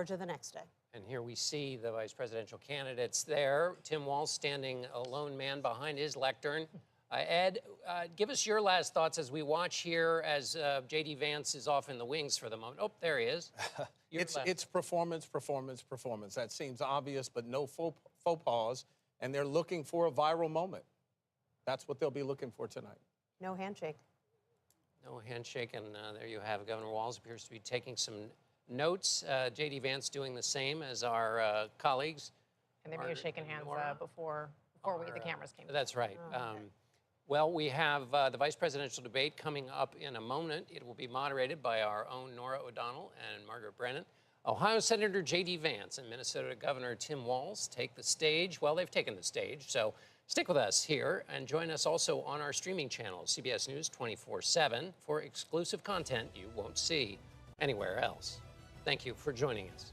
To the next day. And here we see the vice presidential candidates there. Tim Walz standing a lone man behind his lectern. Ed, give us your last thoughts as we watch here as J.D. Vance is off in the wings for the moment. Oh, there he is. It's performance, performance, performance. That seems obvious, but no faux pas. And they're looking for a viral moment. That's what they'll be looking for tonight. No handshake. No handshake, and there you have Governor Walz appears to be taking some notes. J.D. Vance doing the same as our colleagues. And they may have shaken hands before the cameras came. That's right. Okay. Well, we have the vice presidential debate coming up in a moment. It will be moderated by our own Norah O'Donnell and Margaret Brennan. Ohio Senator J.D. Vance and Minnesota Governor Tim Walz take the stage. Well, they've taken the stage, so stick with us here and join us also on our streaming channel, CBS News 24/7, for exclusive content you won't see anywhere else. Thank you for joining us.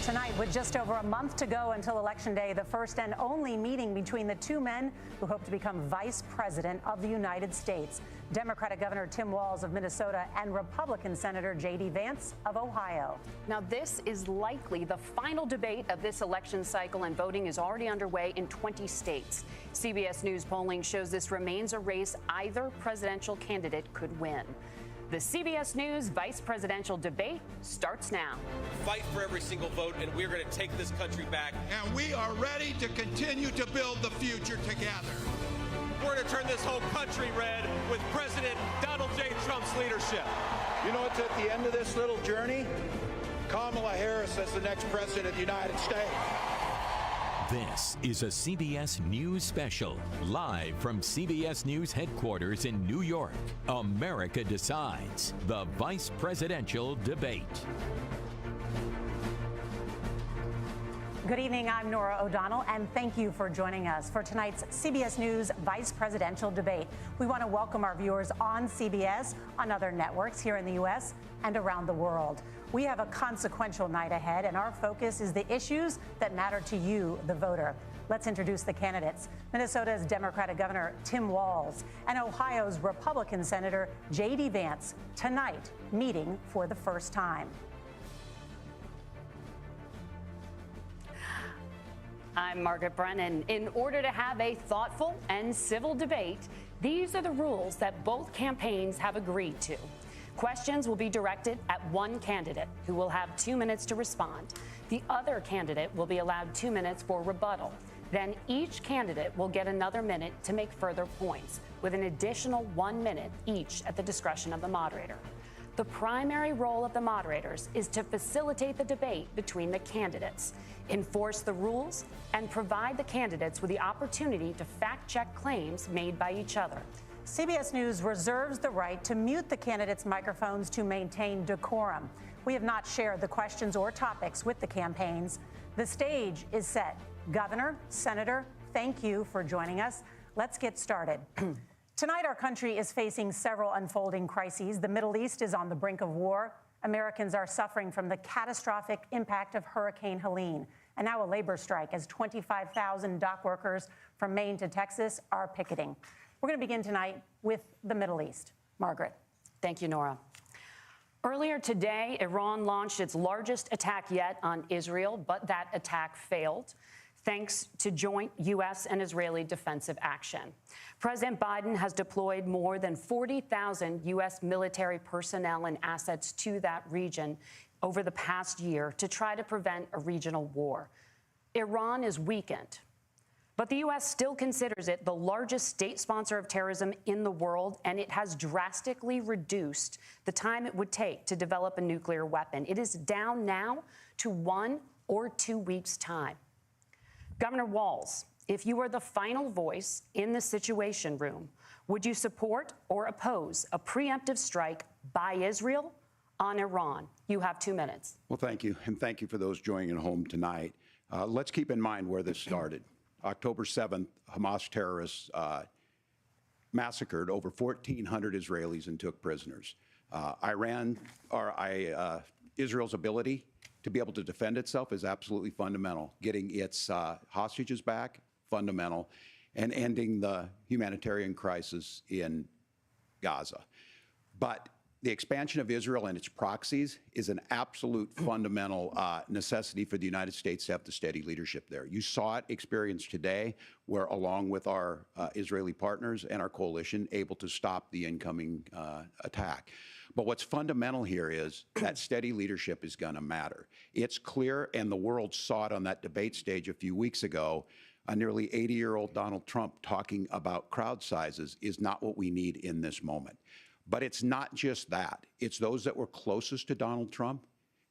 Tonight, with just over a month to go until Election Day, the first and only meeting between the two men who hope to become Vice President of the United States, Democratic Governor Tim Walz of Minnesota and Republican Senator J.D. Vance of Ohio. Now, this is likely the final debate of this election cycle, and voting is already underway in 20 states. CBS News polling shows this remains a race either presidential candidate could win. The CBS News vice presidential debate starts now. Fight for every single vote, and we're going to take this country back. And we are ready to continue to build the future together. We're going to turn this whole country red with President Donald J. Trump's leadership. You know what's at the end of this little journey? Kamala Harris as the next president of the United States. This is a CBS News special, live from CBS News headquarters in New York. America Decides, the vice presidential debate. Good evening, I'm Norah O'Donnell, and thank you for joining us for tonight's CBS News Vice Presidential Debate. We want to welcome our viewers on CBS, on other networks here in the U.S. and around the world. We have a consequential night ahead, and our focus is the issues that matter to you, the voter. Let's introduce the candidates. Minnesota's Democratic Governor Tim Walz and Ohio's Republican Senator J.D. Vance, tonight meeting for the first time. I'm Margaret Brennan. In order to have a thoughtful and civil debate, these are the rules that both campaigns have agreed to. Questions will be directed at one candidate, who will have 2 minutes to respond. The other candidate will be allowed 2 minutes for rebuttal. Then each candidate will get another minute to make further points, with an additional 1 minute each at the discretion of the moderator. The primary role of the moderators is to facilitate the debate between the candidates, enforce the rules, and provide the candidates with the opportunity to fact-check claims made by each other. CBS News reserves the right to mute the candidates' microphones to maintain decorum. We have not shared the questions or topics with the campaigns. The stage is set. Governor, Senator, thank you for joining us. Let's get started. Tonight, our country is facing several unfolding crises. The Middle East is on the brink of war. Americans are suffering from the catastrophic impact of Hurricane Helene. And now a labor strike as 25,000 dock workers from Maine to Texas are picketing. We're going to begin tonight with the Middle East. Margaret. Thank you, Norah. Earlier today, Iran launched its largest attack yet on Israel, but that attack failed, thanks to joint U.S. and Israeli defensive action. President Biden has deployed more than 40,000 U.S. military personnel and assets to that region over the past year to try to prevent a regional war. Iran is weakened, but the U.S. still considers it the largest state sponsor of terrorism in the world, and it has drastically reduced the time it would take to develop a nuclear weapon. It is down now to 1 or 2 weeks' time. Governor Walz, if you were the final voice in the Situation Room, would you support or oppose a preemptive strike by Israel on Iran. You have 2 minutes. Well, thank you. And thank you for those joining at home tonight. Let's keep in mind where this started. October 7th, Hamas terrorists massacred over 1,400 Israelis and took prisoners. Israel's ability to be able to defend itself is absolutely fundamental. Getting its hostages back, fundamental, and ending the humanitarian crisis in Gaza. But the expansion of Israel and its proxies is an absolute fundamental necessity for the United States to have the steady leadership there. You saw it experienced today, where along with our Israeli partners and our coalition, able to stop the incoming attack. But what's fundamental here is that steady leadership is going to matter. It's clear, and the world saw it on that debate stage a few weeks ago, a nearly 80-year-old Donald Trump talking about crowd sizes is not what we need in this moment. But it's not just that. It's those that were closest to Donald Trump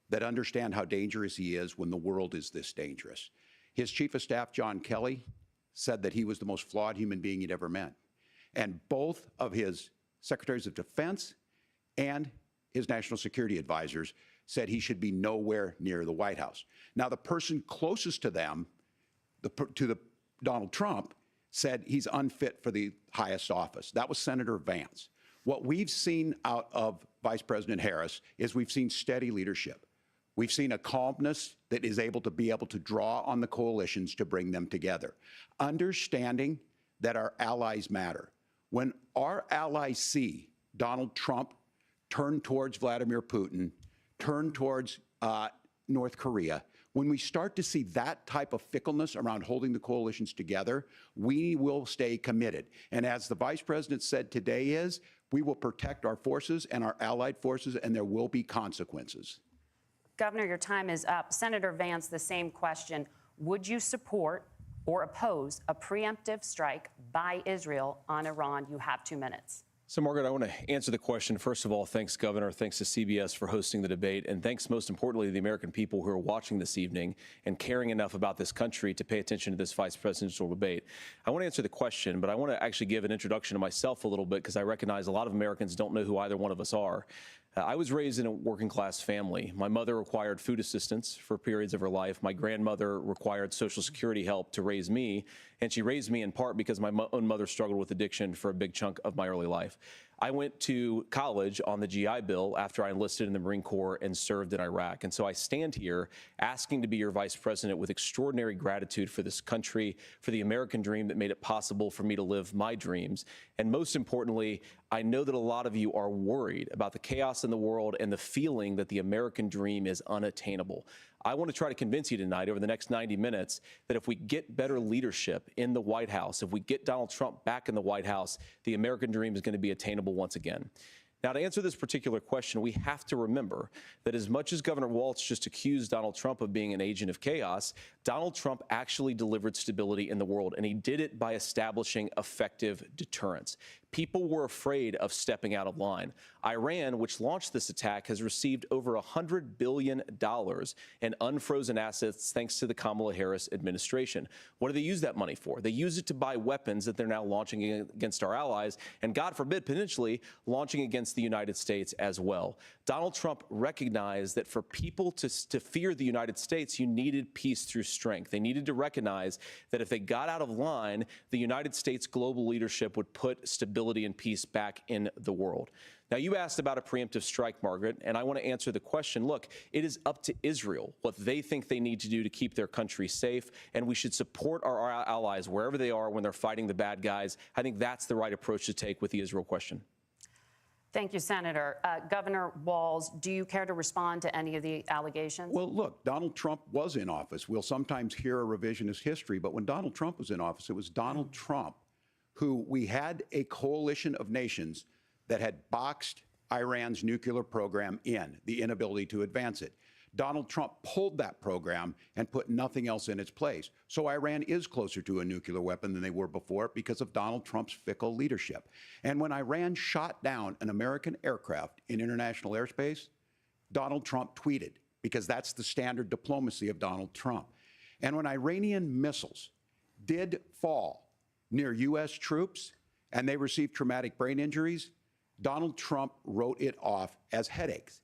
that understand how dangerous he is when the world is this dangerous. His chief of staff, John Kelly, said that he was the most flawed human being he'd ever met. And both of his secretaries of defense and his national security advisors said he should be nowhere near the White House. Now, the person closest to them, Donald Trump, said he's unfit for the highest office. That was Senator Vance. What we've seen out of Vice President Harris is we've seen steady leadership. We've seen a calmness that is able to draw on the coalitions to bring them together, understanding that our allies matter. When our allies see Donald Trump turn towards Vladimir Putin, turn towards North Korea, when we start to see that type of fickleness around holding the coalitions together, we will stay committed. And as the Vice President said today we will protect our forces and our allied forces, and there will be consequences. Governor, your time is up. Senator Vance, the same question. Would you support or oppose a preemptive strike by Israel on Iran? You have 2 minutes. So, Margaret, I want to answer the question. First of all, thanks, Governor. Thanks to CBS for hosting the debate. And thanks, most importantly, to the American people who are watching this evening and caring enough about this country to pay attention to this vice presidential debate. I want to answer the question, but I want to actually give an introduction to myself a little bit because I recognize a lot of Americans don't know who either one of us are. I was raised in a working-class family. My mother required food assistance for periods of her life. My grandmother required Social Security help to raise me, and she raised me in part because my own mother struggled with addiction for a big chunk of my early life. I went to college on the GI Bill after I enlisted in the Marine Corps and served in Iraq. And so I stand here asking to be your vice president with extraordinary gratitude for this country, for the American dream that made it possible for me to live my dreams. And most importantly, I know that a lot of you are worried about the chaos in the world and the feeling that the American dream is unattainable. I want to try to convince you tonight over the next 90 minutes that if we get better leadership in the White House, if we get Donald Trump back in the White House, the American dream is going to be attainable once again. Now, to answer this particular question, we have to remember that as much as Governor Walz just accused Donald Trump of being an agent of chaos, Donald Trump actually delivered stability in the world, and he did it by establishing effective deterrence. People were afraid of stepping out of line. Iran, which launched this attack, has received over $100 billion in unfrozen assets thanks to the Kamala Harris administration. What do they use that money for? They use it to buy weapons that they're now launching against our allies, and God forbid, potentially launching against the United States as well. Donald Trump recognized that for people to fear the United States, you needed peace through strength. They needed to recognize that if they got out of line, the United States global leadership would put stability and peace back in the world. Now, you asked about a preemptive strike, Margaret, and I want to answer the question. Look, it is up to Israel what they think they need to do to keep their country safe, and we should support our allies wherever they are when they're fighting the bad guys. I think that's the right approach to take with the Israel question. Thank you, Senator. Governor Walz, do you care to respond to any of the allegations? Well, look, Donald Trump was in office. We'll sometimes hear a revisionist history, but when Donald Trump was in office, it was Donald Trump who we had a coalition of nations that had boxed Iran's nuclear program in, the inability to advance it. Donald Trump pulled that program and put nothing else in its place. So Iran is closer to a nuclear weapon than they were before because of Donald Trump's fickle leadership. And when Iran shot down an American aircraft in international airspace, Donald Trump tweeted, because that's the standard diplomacy of Donald Trump. And when Iranian missiles did fall near U.S. troops and they received traumatic brain injuries, Donald Trump wrote it off as headaches.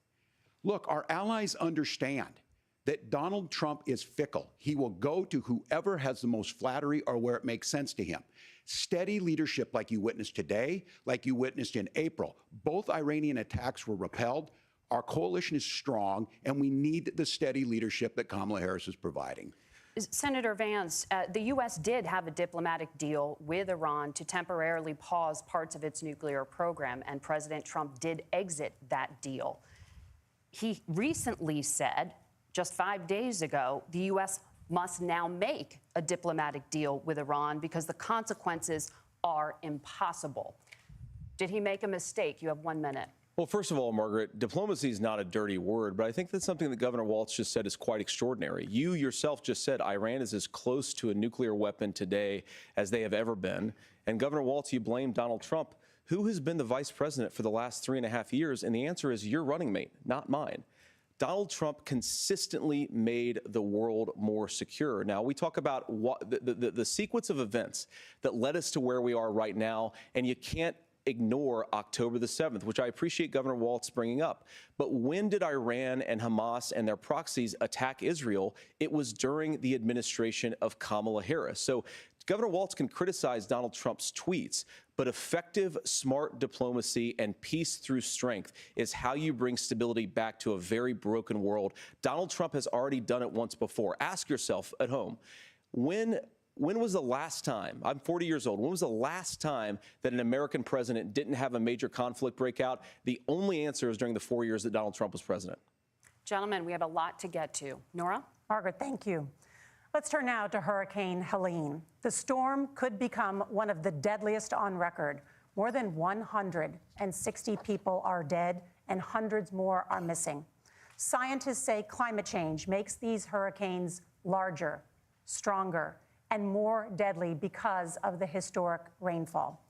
Look, our allies understand that Donald Trump is fickle. He will go to whoever has the most flattery or where it makes sense to him. Steady leadership like you witnessed today, like you witnessed in April. Both Iranian attacks were repelled. Our coalition is strong, and we need the steady leadership that Kamala Harris is providing. Senator Vance, the U.S. did have a diplomatic deal with Iran to temporarily pause parts of its nuclear program, and President Trump did exit that deal. He recently said, just 5 days ago, the U.S. must now make a diplomatic deal with Iran because the consequences are impossible. Did he make a mistake? You have 1 minute. Well, first of all, Margaret, diplomacy is not a dirty word, but I think that's something that Governor Walz just said is quite extraordinary. You yourself just said Iran is as close to a nuclear weapon today as they have ever been. And Governor Walz, you blame Donald Trump. Who has been the vice president for the last 3.5 years? And the answer is your running mate, not mine. Donald Trump consistently made the world more secure. Now, we talk about the sequence of events that led us to where we are right now, and you can't ignore October the 7th, which I appreciate Governor Walz bringing up. But when did Iran and Hamas and their proxies attack Israel? It was during the administration of Kamala Harris. So Governor Walz can criticize Donald Trump's tweets, but effective, smart diplomacy and peace through strength is how you bring stability back to a very broken world. Donald Trump has already done it once before. Ask yourself at home, when was the last time, I'm 40 years old, when was the last time that an American president didn't have a major conflict break out? The only answer is during the 4 years that Donald Trump was president. Gentlemen, we have a lot to get to. Nora? Margaret, thank you. Let's turn now to Hurricane Helene. The storm could become one of the deadliest on record. More than 160 people are dead and hundreds more are missing. Scientists say climate change makes these hurricanes larger, stronger, and more deadly because of the historic rainfall.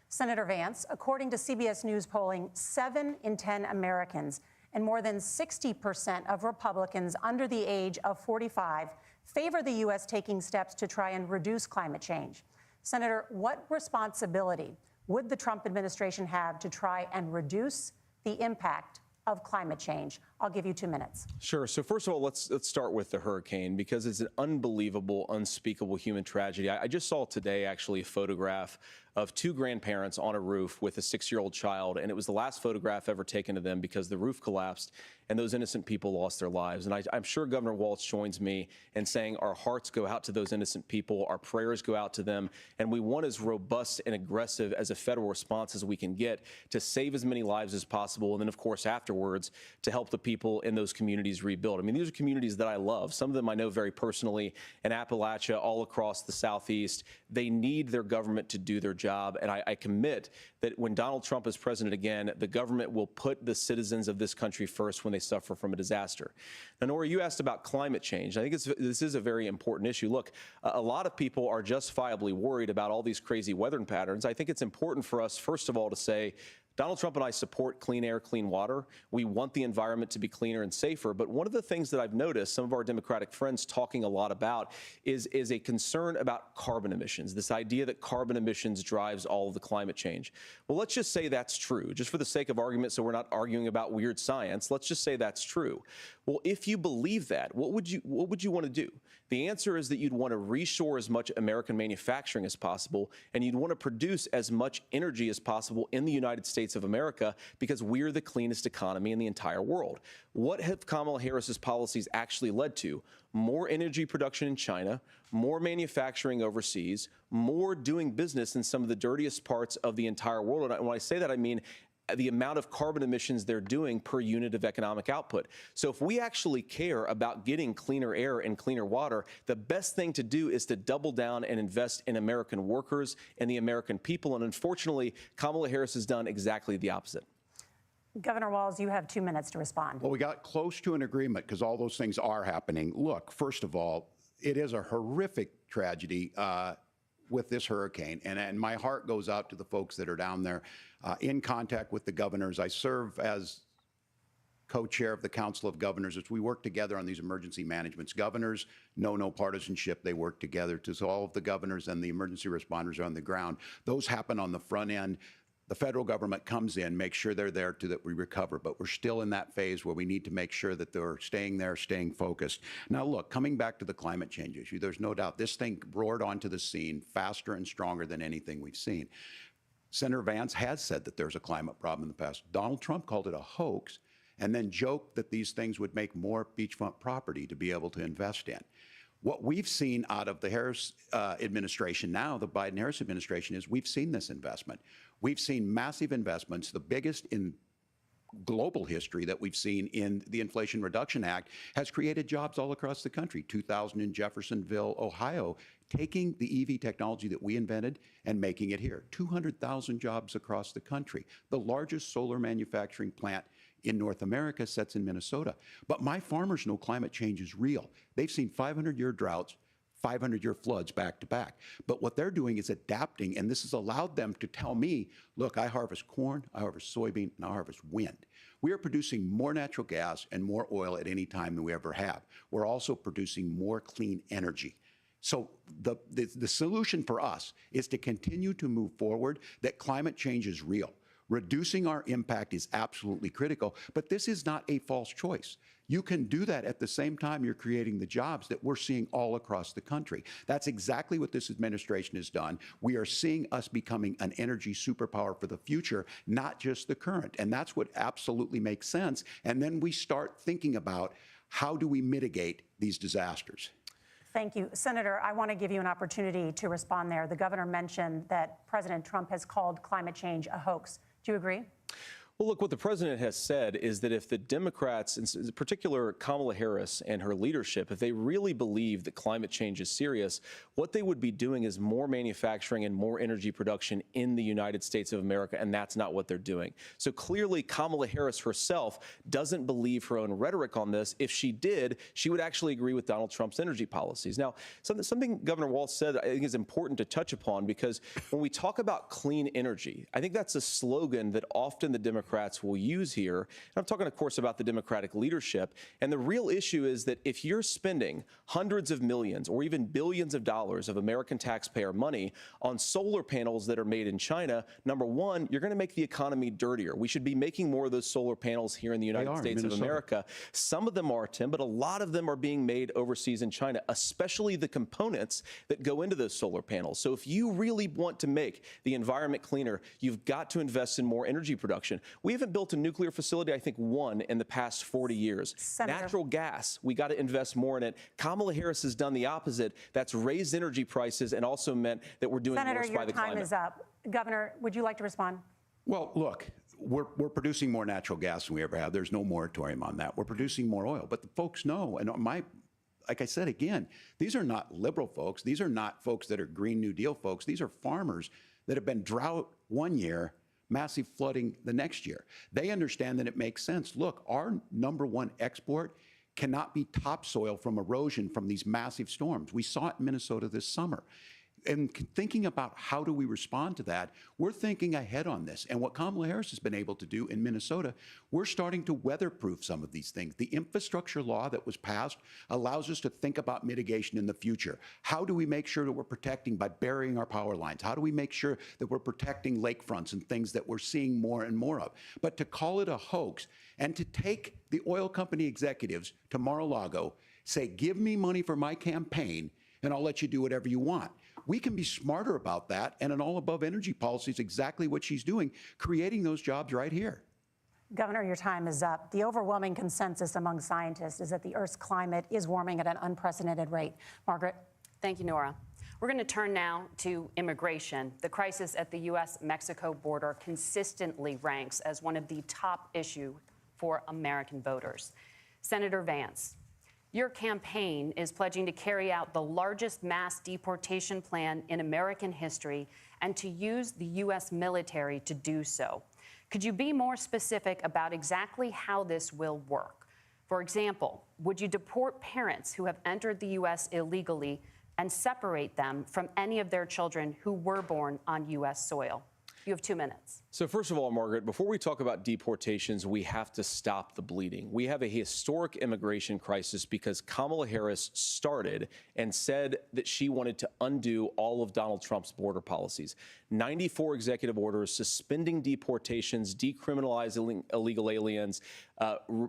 Senator Vance, according to CBS News polling, 7 in 10 Americans and more than 60% of Republicans under the age of 45 favor the U.S. taking steps to try and reduce climate change. Senator, what responsibility would the Trump administration have to try and reduce the impact of climate change? I'll give you 2 minutes. Sure. So first of all, let's start with the hurricane because it's an unbelievable, unspeakable human tragedy. I just saw today actually a photograph of 2 grandparents on a roof with a 6-year-old child, and it was the last photograph ever taken of them because the roof collapsed and those innocent people lost their lives. And I'm sure Governor Walz joins me in saying our hearts go out to those innocent people, our prayers go out to them, and we want as robust and aggressive as a federal response as we can get to save as many lives as possible, and then, of course, afterwards, to help the people in those communities rebuild. I mean, these are communities that I love. Some of them I know very personally in Appalachia, all across the Southeast. They need their government to do their job, and I commit that when Donald Trump is president again, the government will put the citizens of this country first when they suffer from a disaster. Now, Nora, you asked about climate change. I think this is a very important issue. Look, a lot of people are justifiably worried about all these crazy weather patterns. I think it's important for us, first of all, to say, Donald Trump and I support clean air, clean water. We want the environment to be cleaner and safer. But one of the things that I've noticed some of our Democratic friends talking a lot about is a concern about carbon emissions, this idea that carbon emissions drives all of the climate change. Well, let's just say that's true, just for the sake of argument, so we're not arguing about weird science. Let's just say that's true. Well, if you believe that, what would you want to do? The answer is that you'd want to reshore as much American manufacturing as possible, and you'd want to produce as much energy as possible in the United States of America because we're the cleanest economy in the entire world. What have Kamala Harris's policies actually led to? More energy production in China, more manufacturing overseas, more doing business in some of the dirtiest parts of the entire world. And when I say that, I mean the amount of carbon emissions they're doing per unit of economic output. So if we actually care about getting cleaner air and cleaner water, the best thing to do is to double down and invest in American workers and the American people. And unfortunately, Kamala Harris has done exactly the opposite. Governor Walz, you have 2 minutes to respond. Well, we got close to an agreement because all those things are happening. Look, first of all, it is a horrific tragedy with this hurricane, and my heart goes out to the folks that are down there in contact with the governors. I serve as co-chair of the Council of Governors as we work together on these emergency managements. Governors know no partisanship. They work together. So all of the governors and the emergency responders are on the ground. Those happen on the front end. the federal government comes in, makes sure they're there to that we recover. But we're still in that phase where we need to make sure that they're staying there, staying focused. Now, look, coming back to the climate change issue, there's no doubt this thing roared onto the scene faster and stronger than anything we've seen. Senator Vance has said that there's a climate problem in the past. Donald Trump called it a hoax and then joked that these things would make more beachfront property to be able to invest in. What we've seen out of the Harris administration now, the Biden-Harris administration, is we've seen this investment. We've seen massive investments, the biggest in global history that we've seen in the Inflation Reduction Act, has created jobs all across the country. 2,000 in Jeffersonville, Ohio, taking the EV technology that we invented and making it here. 200,000 jobs across the country. The largest solar manufacturing plant in North America sits in Minnesota. But my farmers know climate change is real. They've seen 500-year droughts, 500-year floods back to back. But what they're doing is adapting, and this has allowed them to tell me, look, I harvest corn, I harvest soybean, and I harvest wind. We are producing more natural gas and more oil at any time than we ever have. We're also producing more clean energy. So the solution for us is to continue to move forward that climate change is real. Reducing our impact is absolutely critical, but this is not a false choice. You can do that at the same time you're creating the jobs that we're seeing all across the country. That's exactly what this administration has done. We are seeing us becoming an energy superpower for the future, not just the current. And that's what absolutely makes sense. And then we start thinking about how do we mitigate these disasters. Thank you. Senator, I want to give you an opportunity to respond there. The governor mentioned that President Trump has called climate change a hoax. Do you agree? Well, look, what the president has said is that if the Democrats, in particular Kamala Harris and her leadership, if they really believe that climate change is serious, what they would be doing is more manufacturing and more energy production in the United States of America, and that's not what they're doing. So clearly, Kamala Harris herself doesn't believe her own rhetoric on this. If she did, she would actually agree with Donald Trump's energy policies. Now, something Governor Walz said I think is important to touch upon, because when we talk about clean energy, I think that's a slogan that often the Democrats will use here. And I'm talking, of course, about the Democratic leadership. And the real issue is that if you're spending hundreds of millions or even billions of dollars of American taxpayer money on solar panels that are made in China, number one, you're going to make the economy dirtier. We should be making more of those solar panels here in the United States of America. Some of them are, Tim, but a lot of them are being made overseas in China, especially the components that go into those solar panels. So if you really want to make the environment cleaner, you've got to invest in more energy production. We haven't built a nuclear facility, I think, one in the past 40 years. Senator. Natural gas, we got to invest more in it. Kamala Harris has done the opposite. That's raised energy prices and also meant that we're doing Senator, worse by the climate. your time is up. Governor, would you like to respond? Well, look, we're producing more natural gas than we ever have. There's no moratorium on that. We're producing more oil. But the folks know, and like I said again, these are not liberal folks. These are not folks that are Green New Deal folks. These are farmers that have been drought one year, massive flooding the next year. They understand that it makes sense. Look, our number one export cannot be topsoil from erosion from these massive storms. We saw it in Minnesota this summer. And thinking about how do we respond to that, we're thinking ahead on this. And what Kamala Harris has been able to do in Minnesota, we're starting to weatherproof some of these things. The infrastructure law that was passed allows us to think about mitigation in the future. How do we make sure that we're protecting by burying our power lines? How do we make sure that we're protecting lakefronts and things that we're seeing more and more of? But to call it a hoax and to take the oil company executives to Mar-a-Lago, say, give me money for my campaign and I'll let you do whatever you want. We can be smarter about that, and an all-above energy policy is exactly what she's doing, creating those jobs right here. Governor, your time is up. The overwhelming consensus among scientists is that the Earth's climate is warming at an unprecedented rate. Margaret? Thank you, Nora. We're going to turn now to immigration. The crisis at the U.S.-Mexico border consistently ranks as one of the top issues for American voters. Senator Vance, your campaign is pledging to carry out the largest mass deportation plan in American history and to use the U.S. military to do so. Could you be more specific about exactly how this will work? For example, would you deport parents who have entered the U.S. illegally and separate them from any of their children who were born on U.S. soil? You have 2 minutes. So first of all, Margaret, before we talk about deportations, we have to stop the bleeding. We have a historic immigration crisis because Kamala Harris started and said that she wanted to undo all of Donald Trump's border policies. 94 executive orders suspending deportations, decriminalizing illegal aliens,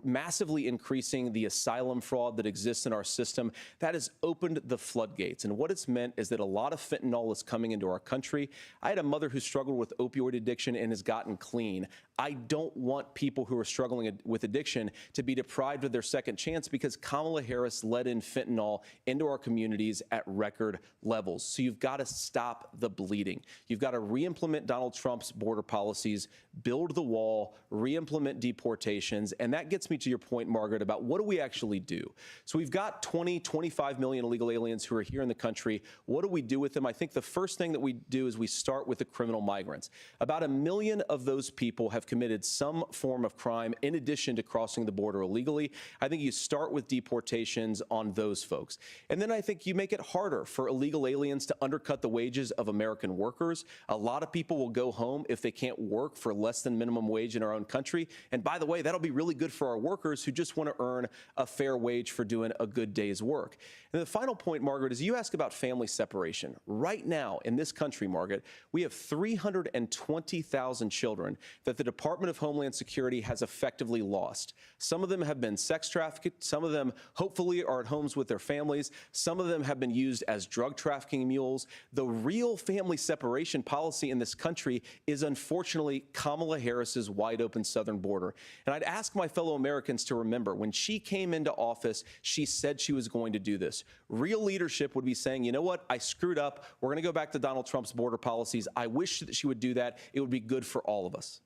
massively increasing the asylum fraud that exists in our system. That has opened the floodgates. And what it's meant is that a lot of fentanyl is coming into our country. I had a mother who struggled with opioid addiction and has gotten clean. I don't want people who are struggling with addiction to be deprived of their second chance because Kamala Harris let in fentanyl into our communities at record levels. So you've got to stop the bleeding. You've got to re-implement Donald Trump's border policies, build the wall, re-implement deportations. And that gets me to your point, Margaret, about what do we actually do? So we've got 25 million illegal aliens who are here in the country. What do we do with them? I think the first thing that we do is we start with the criminal migrants. About 1 million of those people have committed some form of crime in addition to crossing the border illegally. I think you start with deportations on those folks. And then I think you make it harder for illegal aliens to undercut the wages of American workers. A lot of people will go home if they can't work for less than minimum wage in our own country. And by the way, that'll be really good for our workers who just want to earn a fair wage for doing a good day's work. And the final point, Margaret, is you ask about family separation. Right now in this country, Margaret, we have 320,000 children that the Department of Homeland Security has effectively lost. Some of them have been sex trafficked. Some of them hopefully are at homes with their families. Some of them have been used as drug trafficking mules. The real family separation policy in this country is unfortunately Kamala Harris's wide open southern border. And I'd ask my fellow Americans to remember when she came into office, she said she was going to do this. Real leadership would be saying, you know what, I screwed up. We're going to go back to Donald Trump's border policies. I wish that she would do that. It would be good for all of us.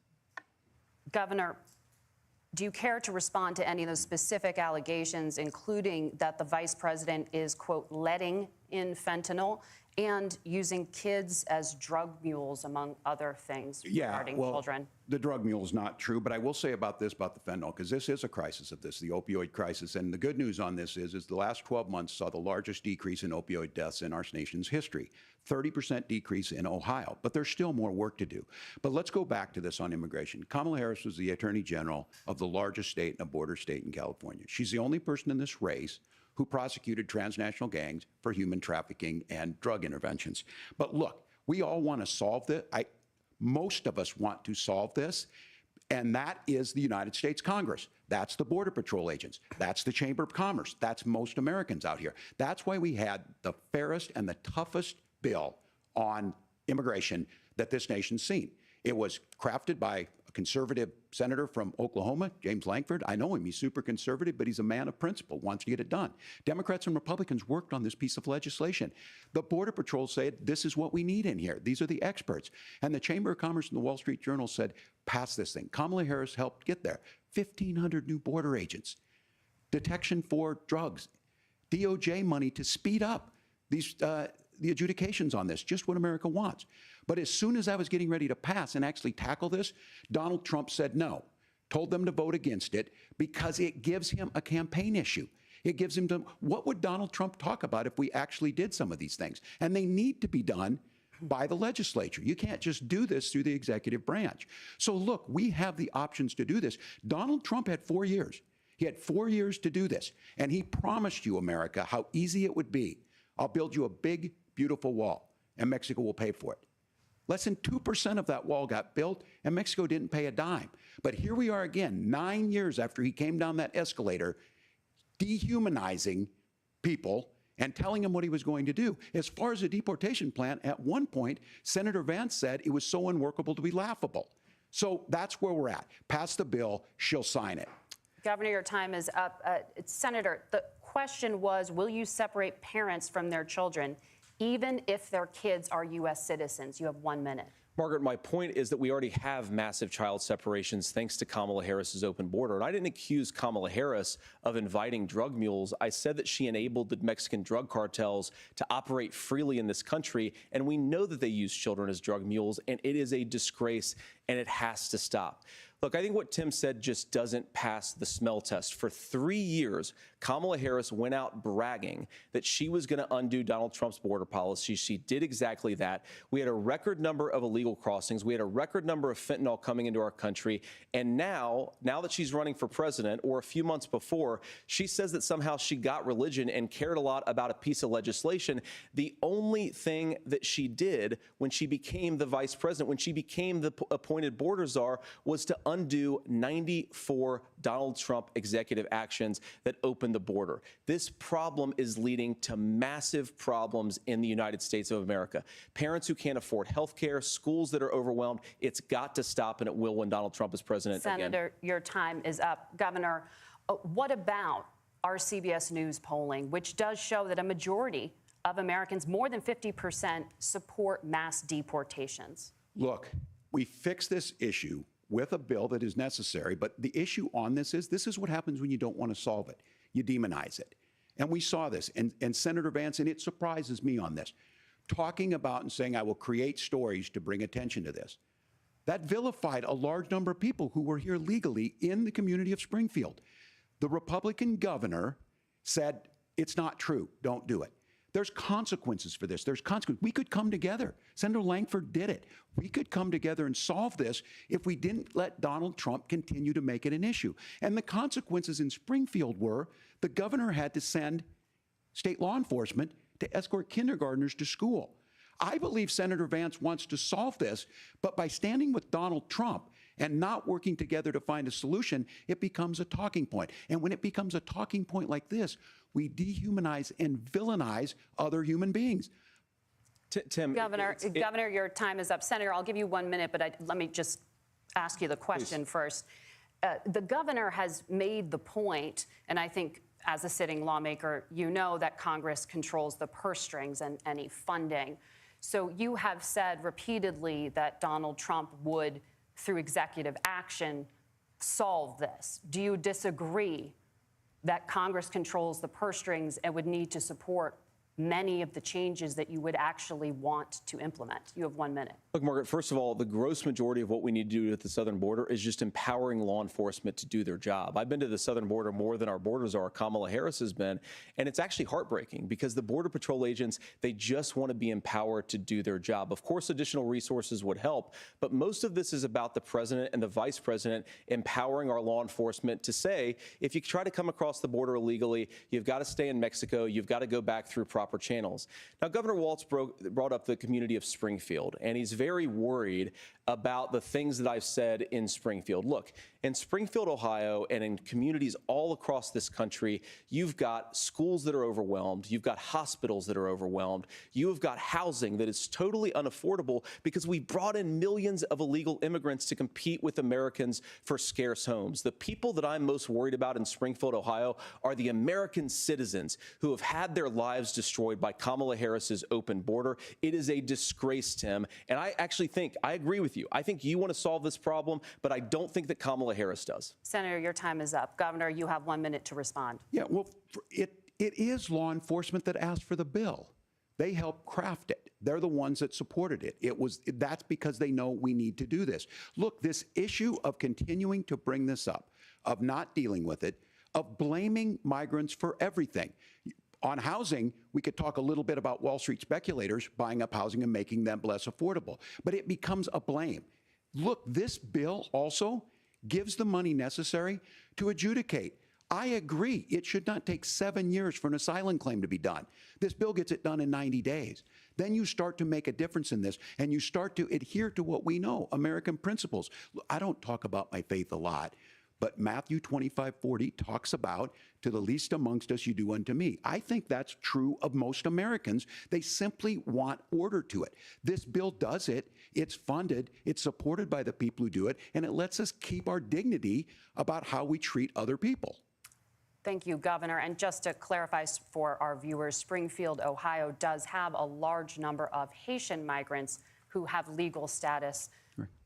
Governor, do you care to respond to any of those specific allegations, including that the vice president is, quote, letting in fentanyl and using kids as drug mules, among other things regarding children? The drug mule is not true, but I will say about the fentanyl, because this is a crisis of this, the opioid crisis. And the good news on this is the last 12 months saw the largest decrease in opioid deaths in our nation's history. 30% decrease in Ohio, but there's still more work to do. But let's go back to this on immigration. Kamala Harris was the Attorney General of the largest state and a border state in California. She's the only person in this race who prosecuted transnational gangs for human trafficking and drug interventions. But look, we all want to solve this. Most of us want to solve this, and that is the United States Congress. That's the Border Patrol agents. That's the Chamber of Commerce. That's most Americans out here. That's why we had the fairest and the toughest bill on immigration that this nation's seen. It was crafted by a conservative senator from Oklahoma, James Lankford. I know him. He's super conservative, but he's a man of principle, wants to get it done. Democrats and Republicans worked on this piece of legislation. The Border Patrol said, this is what we need in here. These are the experts. And the Chamber of Commerce and the Wall Street Journal said, pass this thing. Kamala Harris helped get there. 1,500 new border agents, detection for drugs, DOJ money to speed up these the adjudications on this, just what America wants. But as soon as I was getting ready to pass and actually tackle this, Donald Trump said no, told them to vote against it because it gives him a campaign issue. It gives him to, what would Donald Trump talk about if we actually did some of these things? And they need to be done by the legislature. You can't just do this through the executive branch. So look, we have the options to do this. Donald Trump had 4 years. He had 4 years to do this. And he promised you, America, how easy it would be. I'll build you a big, beautiful wall, and Mexico will pay for it. Less than 2% of that wall got built, and Mexico didn't pay a dime. But here we are again, 9 years after he came down that escalator, dehumanizing people and telling them what he was going to do. As far as the deportation plan, at one point, Senator Vance said it was so unworkable to be laughable. So that's where we're at. Pass the bill, she'll sign it. Governor, your time is up. Senator, the question was, will you separate parents from their children, even if their kids are U.S. citizens? You have 1 minute. Margaret, my point is that we already have massive child separations thanks to Kamala Harris's open border. And I didn't accuse Kamala Harris of inviting drug mules. I said that she enabled the Mexican drug cartels to operate freely in this country. And we know that they use children as drug mules, and it is a disgrace, and it has to stop. Look, I think what Tim said just doesn't pass the smell test. For 3 years, Kamala Harris went out bragging that she was going to undo Donald Trump's border policy. She did exactly that. We had a record number of illegal crossings. We had a record number of fentanyl coming into our country. And now that she's running for president, or a few months before, she says that somehow she got religion and cared a lot about a piece of legislation. The only thing that she did when she became the vice president, when she became the appointed border czar, was to undo 94 Donald Trump executive actions that opened the border. This problem is leading to massive problems in the United States of America. Parents who can't afford health care, schools that are overwhelmed. It's got to stop, and it will when Donald Trump is president again. Senator, your time is up. Governor, what about our CBS News polling, which does show that a majority of Americans, more than 50%, support mass deportations? Look, we fix this issue with a bill that is necessary, but the issue on this is what happens when you don't want to solve it. You demonize it. And we saw this, and Senator Vance, and it surprises me on this, talking about and saying, I will create stories to bring attention to this. That vilified a large number of people who were here legally in the community of Springfield. The Republican governor said, it's not true, don't do it. There's consequences for this. There's consequences. We could come together. Senator Langford did it. We could come together and solve this if we didn't let Donald Trump continue to make it an issue. And the consequences in Springfield were the governor had to send state law enforcement to escort kindergartners to school. I believe Senator Vance wants to solve this, but by standing with Donald Trump and not working together to find a solution, it becomes a talking point. And when it becomes a talking point like this, we dehumanize and villainize other human beings. Tim, Governor, your time is up. Senator, I'll give you 1 minute, but let me just ask you the question first. The governor has made the point, and I think as a sitting lawmaker, you know that Congress controls the purse strings and any funding. So you have said repeatedly that Donald Trump would, through executive action, solve this. Do you disagree that Congress controls the purse strings and would need to support many of the changes that you would actually want to implement? You have 1 minute. Look, Margaret, first of all, the gross majority of what we need to do at the southern border is just empowering law enforcement to do their job. I've been to the southern border more than our border czar, Kamala Harris, has been, and it's actually heartbreaking because the Border Patrol agents, they just want to be empowered to do their job. Of course, additional resources would help, but most of this is about the president and the vice president empowering our law enforcement to say, if you try to come across the border illegally, you've got to stay in Mexico, you've got to go back through proper channels. Now, Governor Walz brought up the community of Springfield, and he's very worried about the things that I've said in Springfield. Look, in Springfield, Ohio, and in communities all across this country, you've got schools that are overwhelmed. You've got hospitals that are overwhelmed. You have got housing that is totally unaffordable because we brought in millions of illegal immigrants to compete with Americans for scarce homes. The people that I'm most worried about in Springfield, Ohio, are the American citizens who have had their lives destroyed by Kamala Harris's open border. It is a disgrace, Tim. And I actually think, I agree with you. I think you want to solve this problem, but I don't think that Kamala Harris does. Senator, your time is up. Governor, you have 1 minute to respond. Yeah, well, it is law enforcement that asked for the bill. They helped craft it. They're the ones that supported it. That's because they know we need to do this. Look, this issue of continuing to bring this up, of not dealing with it, of blaming migrants for everything. On housing, we could talk a little bit about Wall Street speculators buying up housing and making them less affordable, but it becomes a blame. Look, this bill also gives the money necessary to adjudicate. I agree, it should not take 7 years for an asylum claim to be done. This bill gets it done in 90 days. Then you start to make a difference in this, and you start to adhere to what we know, American principles. I don't talk about my faith a lot, but Matthew 25:40 talks about, to the least amongst us you do unto me. I think that's true of most Americans. They simply want order to it. This bill does it. It's funded. It's supported by the people who do it. And it lets us keep our dignity about how we treat other people. Thank you, Governor. And just to clarify for our viewers, Springfield, Ohio does have a large number of Haitian migrants who have legal status,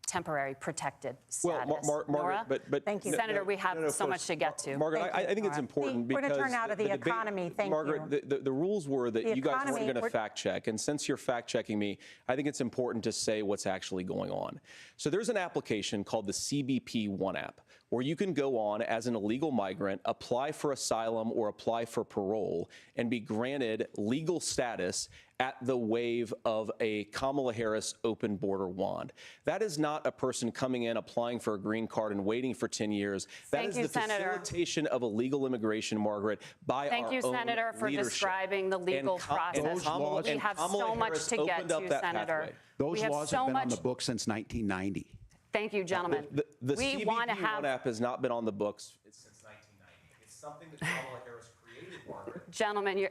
temporary protected status. Well, Margaret, but thank you, Senator. We have so much to get to. Margaret, I think it's important because we're going to turn out of the economy. Thank you. Margaret, the rules were that you guys weren't going to fact check, and since you're fact checking me, I think it's important to say what's actually going on. So there's an application called the CBP One app, where you can go on as an illegal migrant, apply for asylum or apply for parole, and be granted legal status at the wave of a Kamala Harris open border wand. That is not a person coming in, applying for a green card and waiting for 10 years. That is the facilitation of illegal immigration, Margaret, by our own leadership. Thank you, Senator, for describing the legal process. We have so much to get to, Senator. Those laws have been on the books since 1990. Thank you, gentlemen. The CBP One app has not been on the books since 1990. It's something that Kamala Harris created, Margaret. Gentlemen,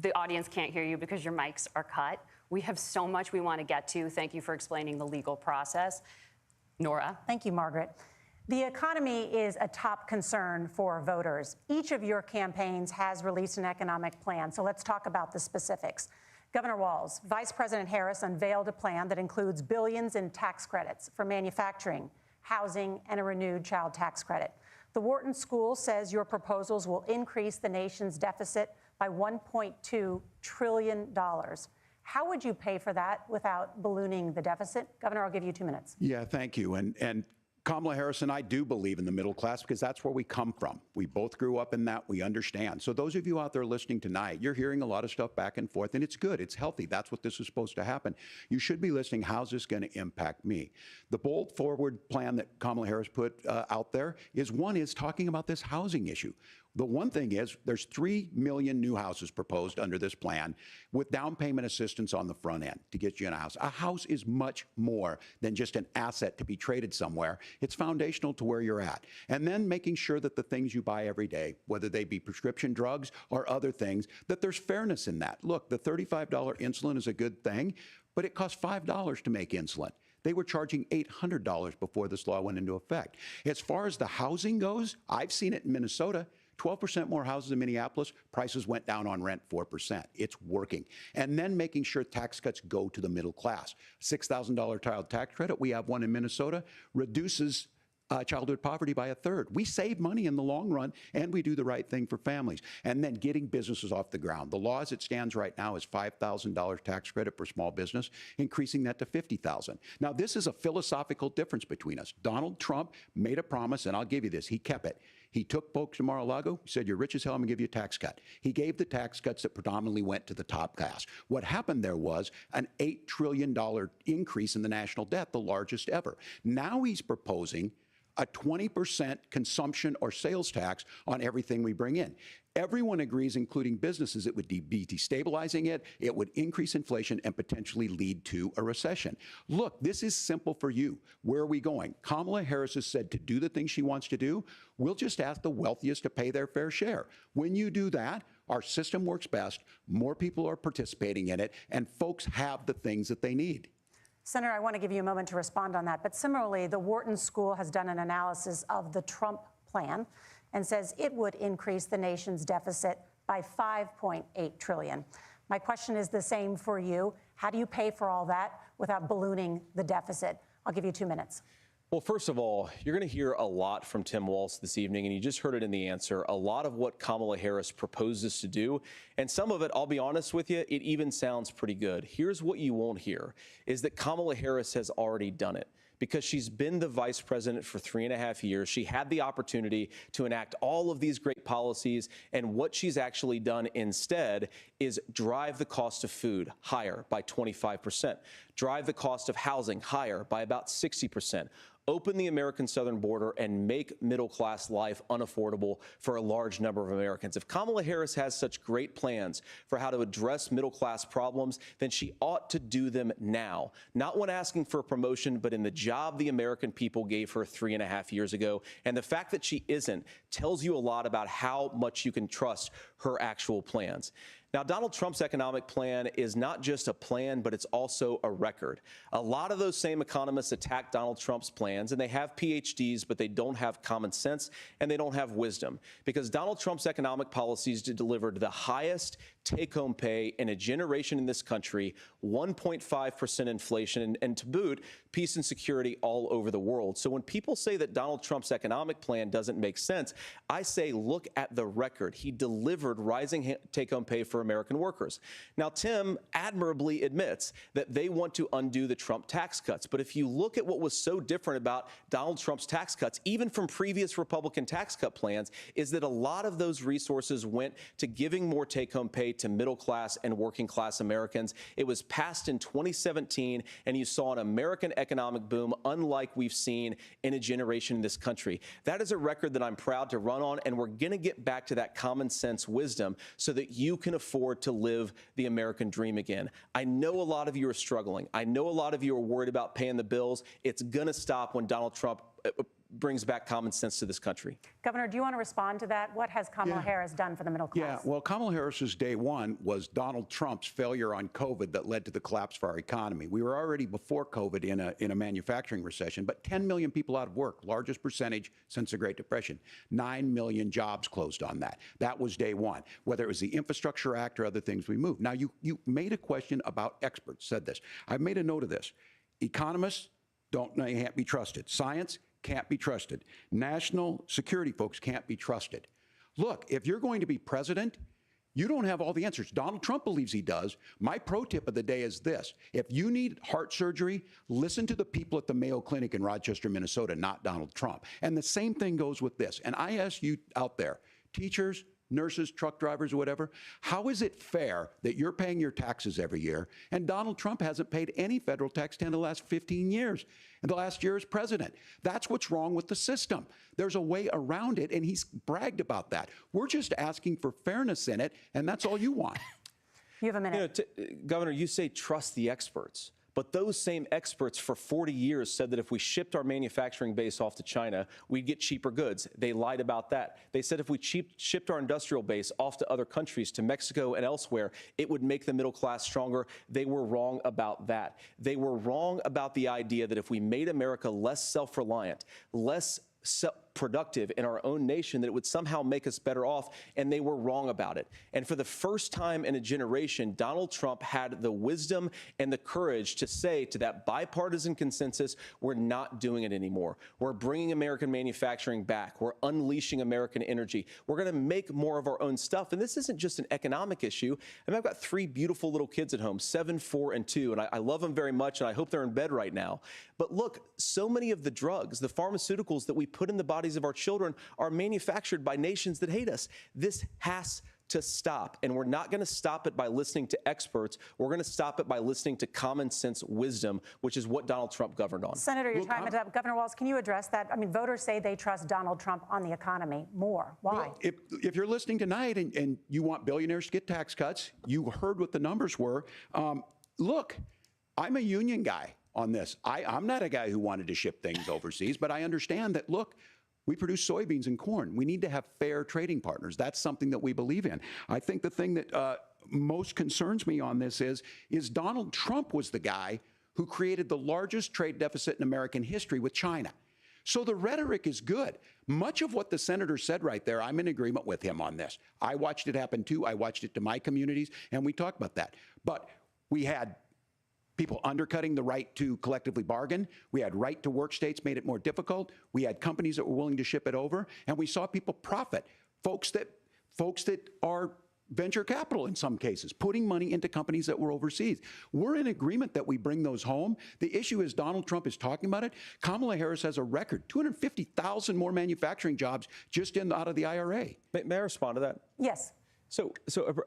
the audience can't hear you because your mics are cut. We have so much we want to get to. Thank you for explaining the legal process. Nora. Thank you, Margaret. The economy is a top concern for voters. Each of your campaigns has released an economic plan, so let's talk about the specifics. Governor Walz, Vice President Harris unveiled a plan that includes billions in tax credits for manufacturing, housing, and a renewed child tax credit. The Wharton School says your proposals will increase the nation's deficit by $1.2 trillion. How would you pay for that without ballooning the deficit? Governor, I'll give you 2 minutes. Yeah, thank you. And Kamala Harris and I do believe in the middle class because that's where we come from. We both grew up in that. We understand. So those of you out there listening tonight, you're hearing a lot of stuff back and forth, and it's good. It's healthy. That's what this is supposed to happen. You should be listening. How's this going to impact me? The bold forward plan that Kamala Harris put out there is talking about this housing issue. The one thing is there's 3 million new houses proposed under this plan with down payment assistance on the front end to get you in a house. A house is much more than just an asset to be traded somewhere. It's foundational to where you're at. And then making sure that the things you buy every day, whether they be prescription drugs or other things, that there's fairness in that. Look, the $35 insulin is a good thing, but it costs $5 to make insulin. They were charging $800 before this law went into effect. As far as the housing goes, I've seen it in Minnesota. 12% more houses in Minneapolis, prices went down on rent 4%. It's working. And then making sure tax cuts go to the middle class. $6,000 child tax credit, we have one in Minnesota, reduces childhood poverty by 1/3. We save money in the long run, and we do the right thing for families. And then getting businesses off the ground. The law as it stands right now is $5,000 tax credit for small business, increasing that to $50,000. Now, this is a philosophical difference between us. Donald Trump made a promise, and I'll give you this, he kept it. He took folks to Mar-a-Lago, he said, you're rich as hell, I'm gonna give you a tax cut. He gave the tax cuts that predominantly went to the top class. What happened there was an $8 trillion increase in the national debt, the largest ever. Now he's proposing a 20% consumption or sales tax on everything we bring in. Everyone agrees, including businesses, it would be destabilizing it, it would increase inflation and potentially lead to a recession. Look, this is simple for you. Where are we going? Kamala Harris has said to do the things she wants to do, we'll just ask the wealthiest to pay their fair share. When you do that, our system works best, more people are participating in it, and folks have the things that they need. Senator, I want to give you a moment to respond on that. But similarly, the Wharton School has done an analysis of the Trump plan and says it would increase the nation's deficit by $5.8 trillion. My question is the same for you. How do you pay for all that without ballooning the deficit? I'll give you 2 minutes. Well, first of all, you're going to hear a lot from Tim Walz this evening, and you just heard it in the answer, a lot of what Kamala Harris proposes to do. And some of it, I'll be honest with you, it even sounds pretty good. Here's what you won't hear, is that Kamala Harris has already done it. Because she's been the vice president for 3.5 years. She had the opportunity to enact all of these great policies, and what she's actually done instead is drive the cost of food higher by 25%, drive the cost of housing higher by about 60%, open the American southern border and make middle-class life unaffordable for a large number of Americans. If Kamala Harris has such great plans for how to address middle-class problems, then she ought to do them now. Not when asking for a promotion, but in the job the American people gave her 3.5 years ago. And the fact that she isn't tells you a lot about how much you can trust her actual plans. Now, Donald Trump's economic plan is not just a plan, but it's also a record. A lot of those same economists attack Donald Trump's plans, and they have PhDs, but they don't have common sense and they don't have wisdom, because Donald Trump's economic policies delivered the highest take-home pay in a generation in this country, 1.5% inflation, and to boot, peace and security all over the world. So when people say that Donald Trump's economic plan doesn't make sense, I say look at the record. He delivered rising take-home pay for American workers. Now, Tim admirably admits that they want to undo the Trump tax cuts. But if you look at what was so different about Donald Trump's tax cuts, even from previous Republican tax cut plans, is that a lot of those resources went to giving more take-home pay to middle class and working class Americans. It was passed in 2017, and you saw an American economic boom unlike we've seen in a generation in this country. That is a record that I'm proud to run on, and we're going to get back to that common sense wisdom so that you can afford to live the American dream again. I know a lot of you are struggling. I know a lot of you are worried about paying the bills. It's going to stop when Donald Trump brings back common sense to this country. Governor, do you want to respond to that? What has Kamala Harris done for the middle class? Yeah, well, Kamala Harris's day one was Donald Trump's failure on COVID that led to the collapse of our economy. We were already before COVID in a manufacturing recession, but 10 million people out of work, largest percentage since the Great Depression. 9 million jobs closed on that. That was day one. Whether it was the Infrastructure Act or other things we moved. Now, you made a question about experts, said this. I've made a note of this. Economists can't be trusted. Science can't be trusted. National security folks can't be trusted. Look, if you're going to be president, you don't have all the answers. Donald Trump believes he does. My pro tip of the day is this. If you need heart surgery, listen to the people at the Mayo Clinic in Rochester, Minnesota, not Donald Trump. And the same thing goes with this. And I ask you out there, teachers, nurses, truck drivers, or whatever, how is it fair that you're paying your taxes every year and Donald Trump hasn't paid any federal tax in the last 15 years, and the last year as president? That's what's wrong with the system. There's a way around it, and he's bragged about that. We're just asking for fairness in it, and that's all you want. You have a minute. Governor, you say trust the experts. But those same experts for 40 years said that if we shipped our manufacturing base off to China, we'd get cheaper goods. They lied about that. They said if we shipped our industrial base off to other countries, to Mexico and elsewhere, it would make the middle class stronger. They were wrong about that. They were wrong about the idea that if we made America less self-reliant, less productive in our own nation, that it would somehow make us better off, and they were wrong about it. And for the first time in a generation, Donald Trump had the wisdom and the courage to say to that bipartisan consensus, we're not doing it anymore. We're bringing American manufacturing back. We're unleashing American energy. We're going to make more of our own stuff. And this isn't just an economic issue. I mean, I've got 3 beautiful little kids at home, 7, 4, and 2, and I love them very much, and I hope they're in bed right now. But look, so many of the drugs, the pharmaceuticals that we put in the bodies of our children are manufactured by nations that hate us. This has to stop, and we're not going to stop it by listening to experts. We're going to stop it by listening to common sense wisdom, which is what Donald Trump governed on. Senator, your time is up. Governor Walz, can you address that? I mean, voters say they trust Donald Trump on the economy more. Why? Well, if you're listening tonight and you want billionaires to get tax cuts, you heard what the numbers were. Look, I'm a union guy on this. I'm not a guy who wanted to ship things overseas, but I understand that, look, we produce soybeans and corn. We need to have fair trading partners. That's something that we believe in. I think the thing that most concerns me on this is Donald Trump was the guy who created the largest trade deficit in American history with China. So the rhetoric is good. Much of what the senator said right there, I'm in agreement with him on this. I watched it happen too. I watched it to my communities, and we talked about that. But we had people undercutting the right to collectively bargain. We had right to work states made it more difficult. We had companies that were willing to ship it over, and we saw people profit. Folks that are venture capital in some cases, putting money into companies that were overseas. We're in agreement that we bring those home. The issue is Donald Trump is talking about it. Kamala Harris has a record, 250,000 more manufacturing jobs just out of the IRA. May I respond to that? Yes. So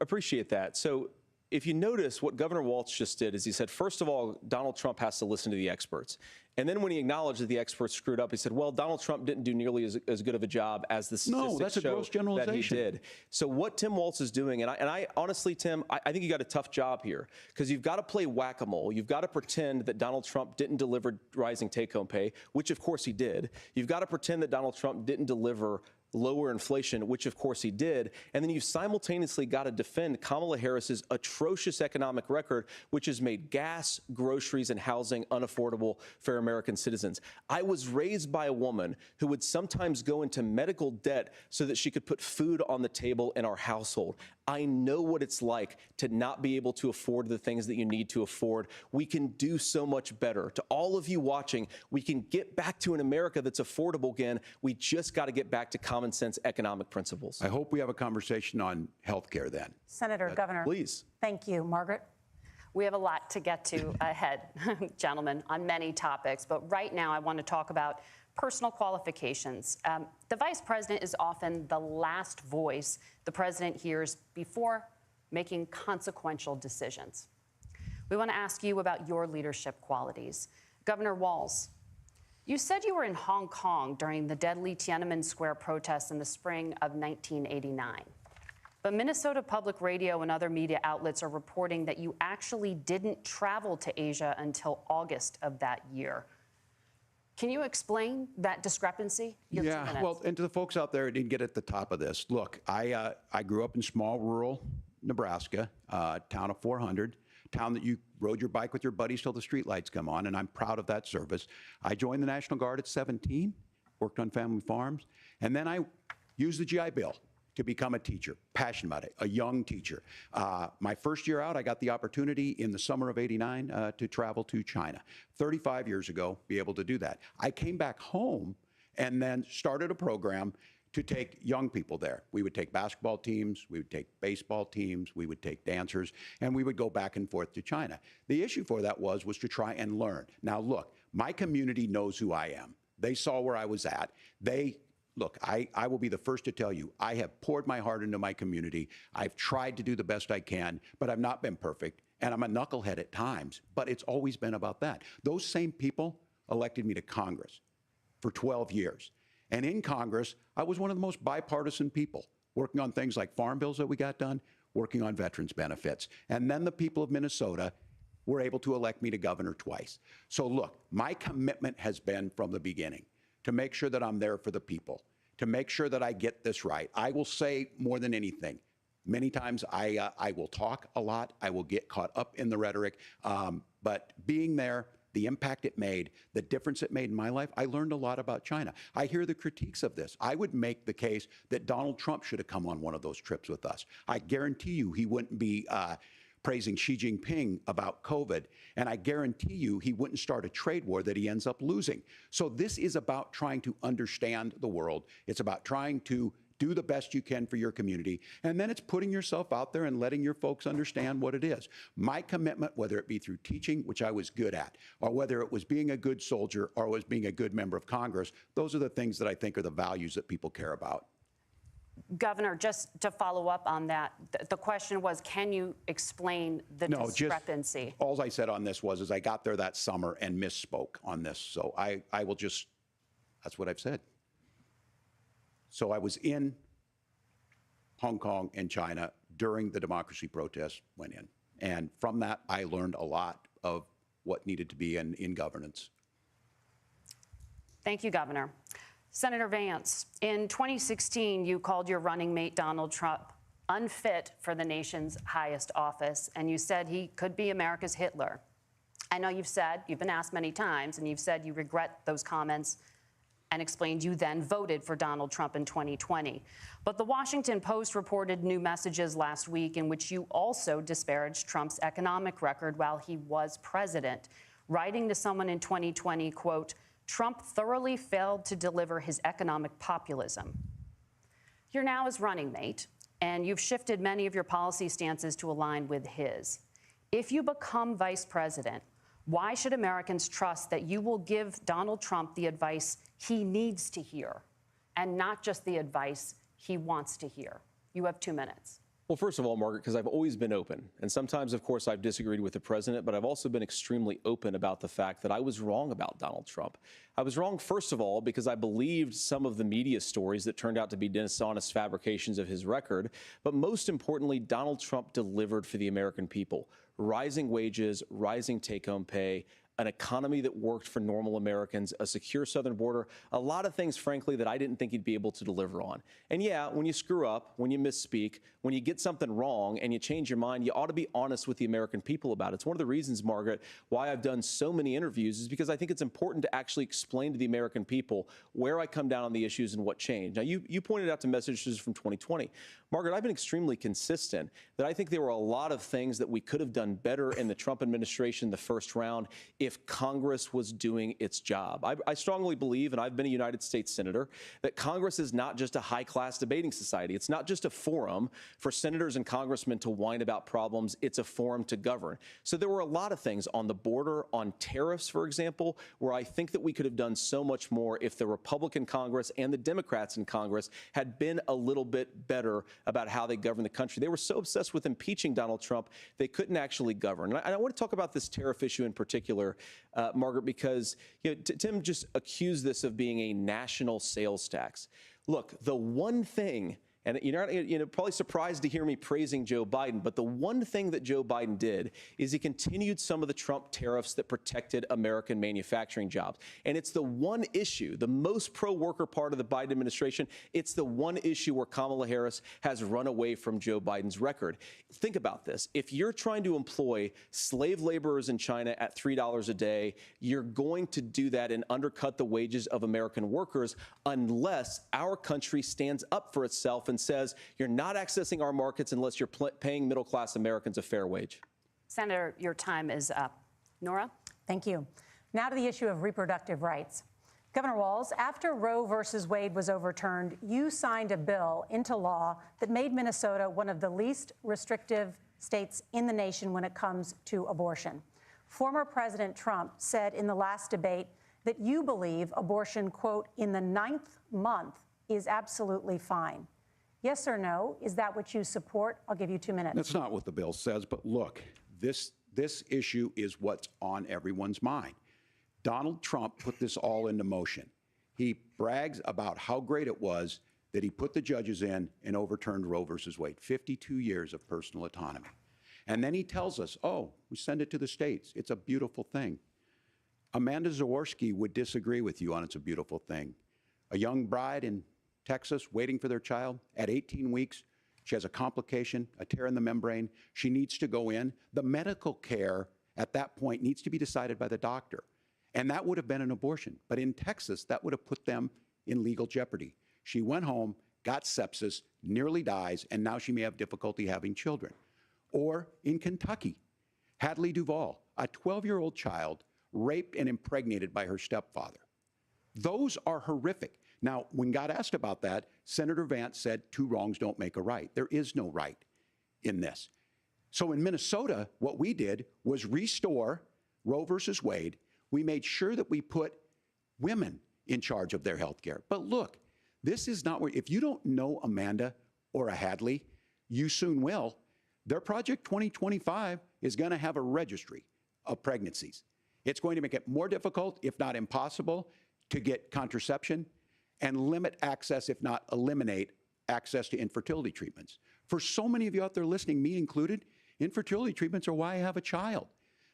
appreciate that. So if you notice, what Governor Walz just did is he said, first of all, Donald Trump has to listen to the experts. And then when he acknowledged that the experts screwed up, he said, well, Donald Trump didn't do nearly as good of a job as the statistics show that he did. So what Tim Walz is doing, and I honestly, Tim, I think you got a tough job here, because you've got to play whack-a-mole. You've got to pretend that Donald Trump didn't deliver rising take-home pay, which of course he did. You've got to pretend that Donald Trump didn't deliver lower inflation, which of course he did. And then you've simultaneously got to defend Kamala Harris's atrocious economic record, which has made gas, groceries, and housing unaffordable for American citizens. I was raised by a woman who would sometimes go into medical debt so that she could put food on the table in our household. I know what it's like to not be able to afford the things that you need to afford. We can do so much better. To all of you watching, we can get back to an America that's affordable again. We just got to get back to common sense economic principles. I hope we have a conversation on health care then. Senator, Governor. Please. Thank you. Margaret? We have a lot to get to ahead, gentlemen, on many topics. But right now, I want to talk about personal qualifications. The vice president is often the last voice the president hears before making consequential decisions. We want to ask you about your leadership qualities. Governor Walz, you said you were in Hong Kong during the deadly Tiananmen Square protests in the spring of 1989. But Minnesota Public Radio and other media outlets are reporting that you actually didn't travel to Asia until August of that year. Can you explain that discrepancy? Yeah, well, and to the folks out there who didn't get at the top of this, look, I grew up in small rural Nebraska, town of 400, town that you rode your bike with your buddies till the streetlights come on, and I'm proud of that service. I joined the National Guard at 17, worked on family farms, and then I used the GI Bill to become a teacher, passionate about it, a young teacher. My first year out, I got the opportunity in the summer of '89 to travel to China. 35 years ago, be able to do that. I came back home and then started a program to take young people there. We would take basketball teams, we would take baseball teams, we would take dancers, and we would go back and forth to China. The issue for that was to try and learn. Now look, my community knows who I am. They saw where I was at. Look, I will be the first to tell you, I have poured my heart into my community. I've tried to do the best I can, but I've not been perfect. And I'm a knucklehead at times, but it's always been about that. Those same people elected me to Congress for 12 years. And in Congress, I was one of the most bipartisan people, working on things like farm bills that we got done, working on veterans benefits. And then the people of Minnesota were able to elect me to governor twice. So look, my commitment has been from the beginning to make sure that I'm there for the people, to make sure that I get this right. I will say more than anything, many times I will talk a lot, I will get caught up in the rhetoric, but being there, the impact it made, the difference it made in my life, I learned a lot about China. I hear the critiques of this. I would make the case that Donald Trump should have come on one of those trips with us. I guarantee you he wouldn't be praising Xi Jinping about COVID, and I guarantee you he wouldn't start a trade war that he ends up losing. So this is about trying to understand the world. It's about trying to do the best you can for your community, and then it's putting yourself out there and letting your folks understand what it is. My commitment, whether it be through teaching, which I was good at, or whether it was being a good soldier or was being a good member of Congress, those are the things that I think are the values that people care about. Governor, just to follow up on that, the question was, can you explain the discrepancy? All I said on this was I got there that summer and misspoke on this. So I will just, that's what I've said. So I was in Hong Kong and China during the democracy protests went in. And from that, I learned a lot of what needed to be in governance. Thank you, Governor. Senator Vance, in 2016, you called your running mate, Donald Trump, unfit for the nation's highest office, and you said he could be America's Hitler. I know you've been asked many times, and you've said you regret those comments and explained you then voted for Donald Trump in 2020. But the Washington Post reported new messages last week in which you also disparaged Trump's economic record while he was president, writing to someone in 2020, quote, Trump thoroughly failed to deliver his economic populism. You're now his running mate, and you've shifted many of your policy stances to align with his. If you become vice president, why should Americans trust that you will give Donald Trump the advice he needs to hear and not just the advice he wants to hear? You have 2 minutes. Well, first of all, Margaret, because I've always been open. And sometimes, of course, I've disagreed with the president, but I've also been extremely open about the fact that I was wrong about Donald Trump. I was wrong, first of all, because I believed some of the media stories that turned out to be dishonest fabrications of his record. But most importantly, Donald Trump delivered for the American people. Rising wages, rising take-home pay, an economy that worked for normal Americans, a secure southern border, a lot of things, frankly, that I didn't think he'd be able to deliver on. And yeah, when you screw up, when you misspeak, when you get something wrong and you change your mind, you ought to be honest with the American people about it. It's one of the reasons, Margaret, why I've done so many interviews is because I think it's important to actually explain to the American people where I come down on the issues and what changed. Now, you pointed out to messages from 2020. Margaret, I've been extremely consistent that I think there were a lot of things that we could have done better in the Trump administration the first round if Congress was doing its job. I strongly believe, and I've been a United States Senator, that Congress is not just a high-class debating society. It's not just a forum for senators and congressmen to whine about problems. It's a forum to govern. So there were a lot of things on the border, on tariffs, for example, where I think that we could have done so much more if the Republican Congress and the Democrats in Congress had been a little bit better about how they govern the country. They were so obsessed with impeaching Donald Trump, they couldn't actually govern. And I want to talk about this tariff issue in particular, Margaret, because Tim just accused this of being a national sales tax. Look, the one thing, and you're probably surprised to hear me praising Joe Biden, but the one thing that Joe Biden did is he continued some of the Trump tariffs that protected American manufacturing jobs. And it's the one issue, the most pro-worker part of the Biden administration, it's the one issue where Kamala Harris has run away from Joe Biden's record. Think about this. If you're trying to employ slave laborers in China at $3 a day, you're going to do that and undercut the wages of American workers unless our country stands up for itself and says you're not accessing our markets unless you're paying middle-class Americans a fair wage. Senator, your time is up. Nora? Thank you. Now to the issue of reproductive rights. Governor Walz, after Roe versus Wade was overturned, you signed a bill into law that made Minnesota one of the least restrictive states in the nation when it comes to abortion. Former President Trump said in the last debate that you believe abortion, quote, in the 9th month is absolutely fine. Yes or no? Is that what you support? I'll give you 2 minutes. That's not what the bill says, but look, this issue is what's on everyone's mind. Donald Trump put this all into motion. He brags about how great it was that he put the judges in and overturned Roe versus Wade, 52 years of personal autonomy. And then he tells us, oh, we send it to the states. It's a beautiful thing. Amanda Zaworski would disagree with you on it's a beautiful thing. A young bride in Texas waiting for their child at 18 weeks. She has a complication, a tear in the membrane. She needs to go in. The medical care at that point needs to be decided by the doctor. And that would have been an abortion. But in Texas, that would have put them in legal jeopardy. She went home, got sepsis, nearly dies, and now she may have difficulty having children. Or in Kentucky, Hadley Duvall, a 12-year-old child raped and impregnated by her stepfather. Those are horrific. Now, when God asked about that, Senator Vance said 2 wrongs don't make a right. There is no right in this. So in Minnesota, what we did was restore Roe versus Wade. We made sure that we put women in charge of their health care. But look, this is not where, if you don't know Amanda or a Hadley, you soon will. Their Project 2025 is going to have a registry of pregnancies. It's going to make it more difficult, if not impossible, to get contraception and limit access, if not eliminate access to infertility treatments. For so many of you out there listening, me included, infertility treatments are why I have a child.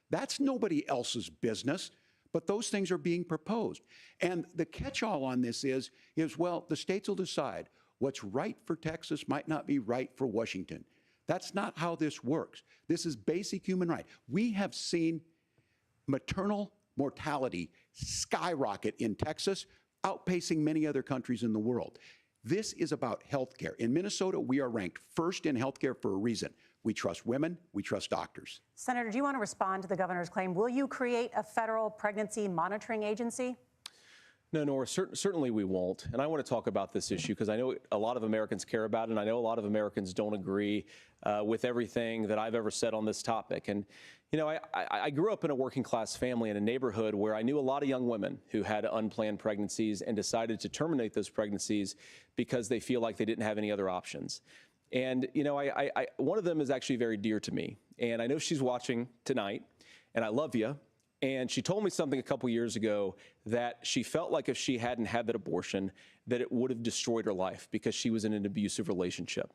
That's nobody else's business, but those things are being proposed. And the catch-all on this is, well, the states will decide what's right for Texas might not be right for Washington. That's not how this works. This is basic human right. We have seen maternal mortality skyrocket in Texas, outpacing many other countries in the world. This is about health care. In Minnesota, we are ranked first in health care for a reason. We trust women, we trust doctors. Senator, do you want to respond to the governor's claim? Will you create a federal pregnancy monitoring agency? No, Nora, certainly we won't. And I want to talk about this issue because I know a lot of Americans care about it, and I know a lot of Americans don't agree with everything that I've ever said on this topic. And, you know, I grew up in a working class family in a neighborhood where I knew a lot of young women who had unplanned pregnancies and decided to terminate those pregnancies because they feel like they didn't have any other options. And, you know, one of them is actually very dear to me. And I know she's watching tonight, and I love you. And she told me something a couple years ago that she felt like if she hadn't had that abortion, that it would have destroyed her life because she was in an abusive relationship.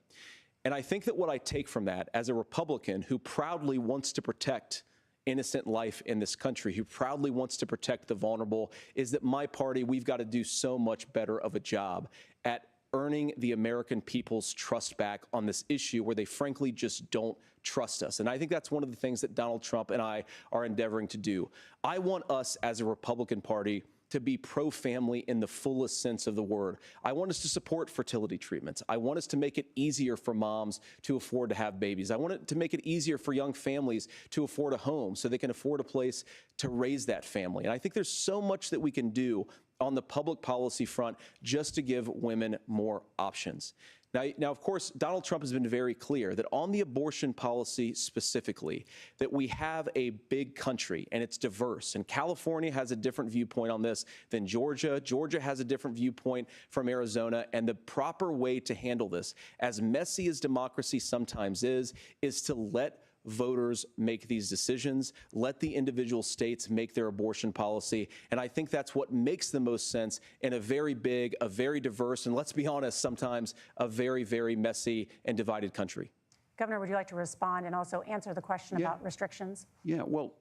And I think that what I take from that as a Republican who proudly wants to protect innocent life in this country, who proudly wants to protect the vulnerable, is that my party, we've got to do so much better of a job at earning the American people's trust back on this issue where they frankly just don't trust us. And I think that's one of the things that Donald Trump and I are endeavoring to do. I want us as a Republican Party to be pro-family in the fullest sense of the word. I want us to support fertility treatments. I want us to make it easier for moms to afford to have babies. I want it to make it easier for young families to afford a home so they can afford a place to raise that family. And I think there's so much that we can do on the public policy front just to give women more options. Now, of course, Donald Trump has been very clear that on the abortion policy specifically, that we have a big country and it's diverse. And California has a different viewpoint on this than Georgia. Georgia has a different viewpoint from Arizona. And the proper way to handle this, as messy as democracy sometimes is to let voters make these decisions, let the individual states make their abortion policy. And I think that's what makes the most sense in a very big, a very diverse, and let's be honest, sometimes a very, very messy and divided country. Governor, would you like to respond and also answer the question about restrictions? Yeah, well,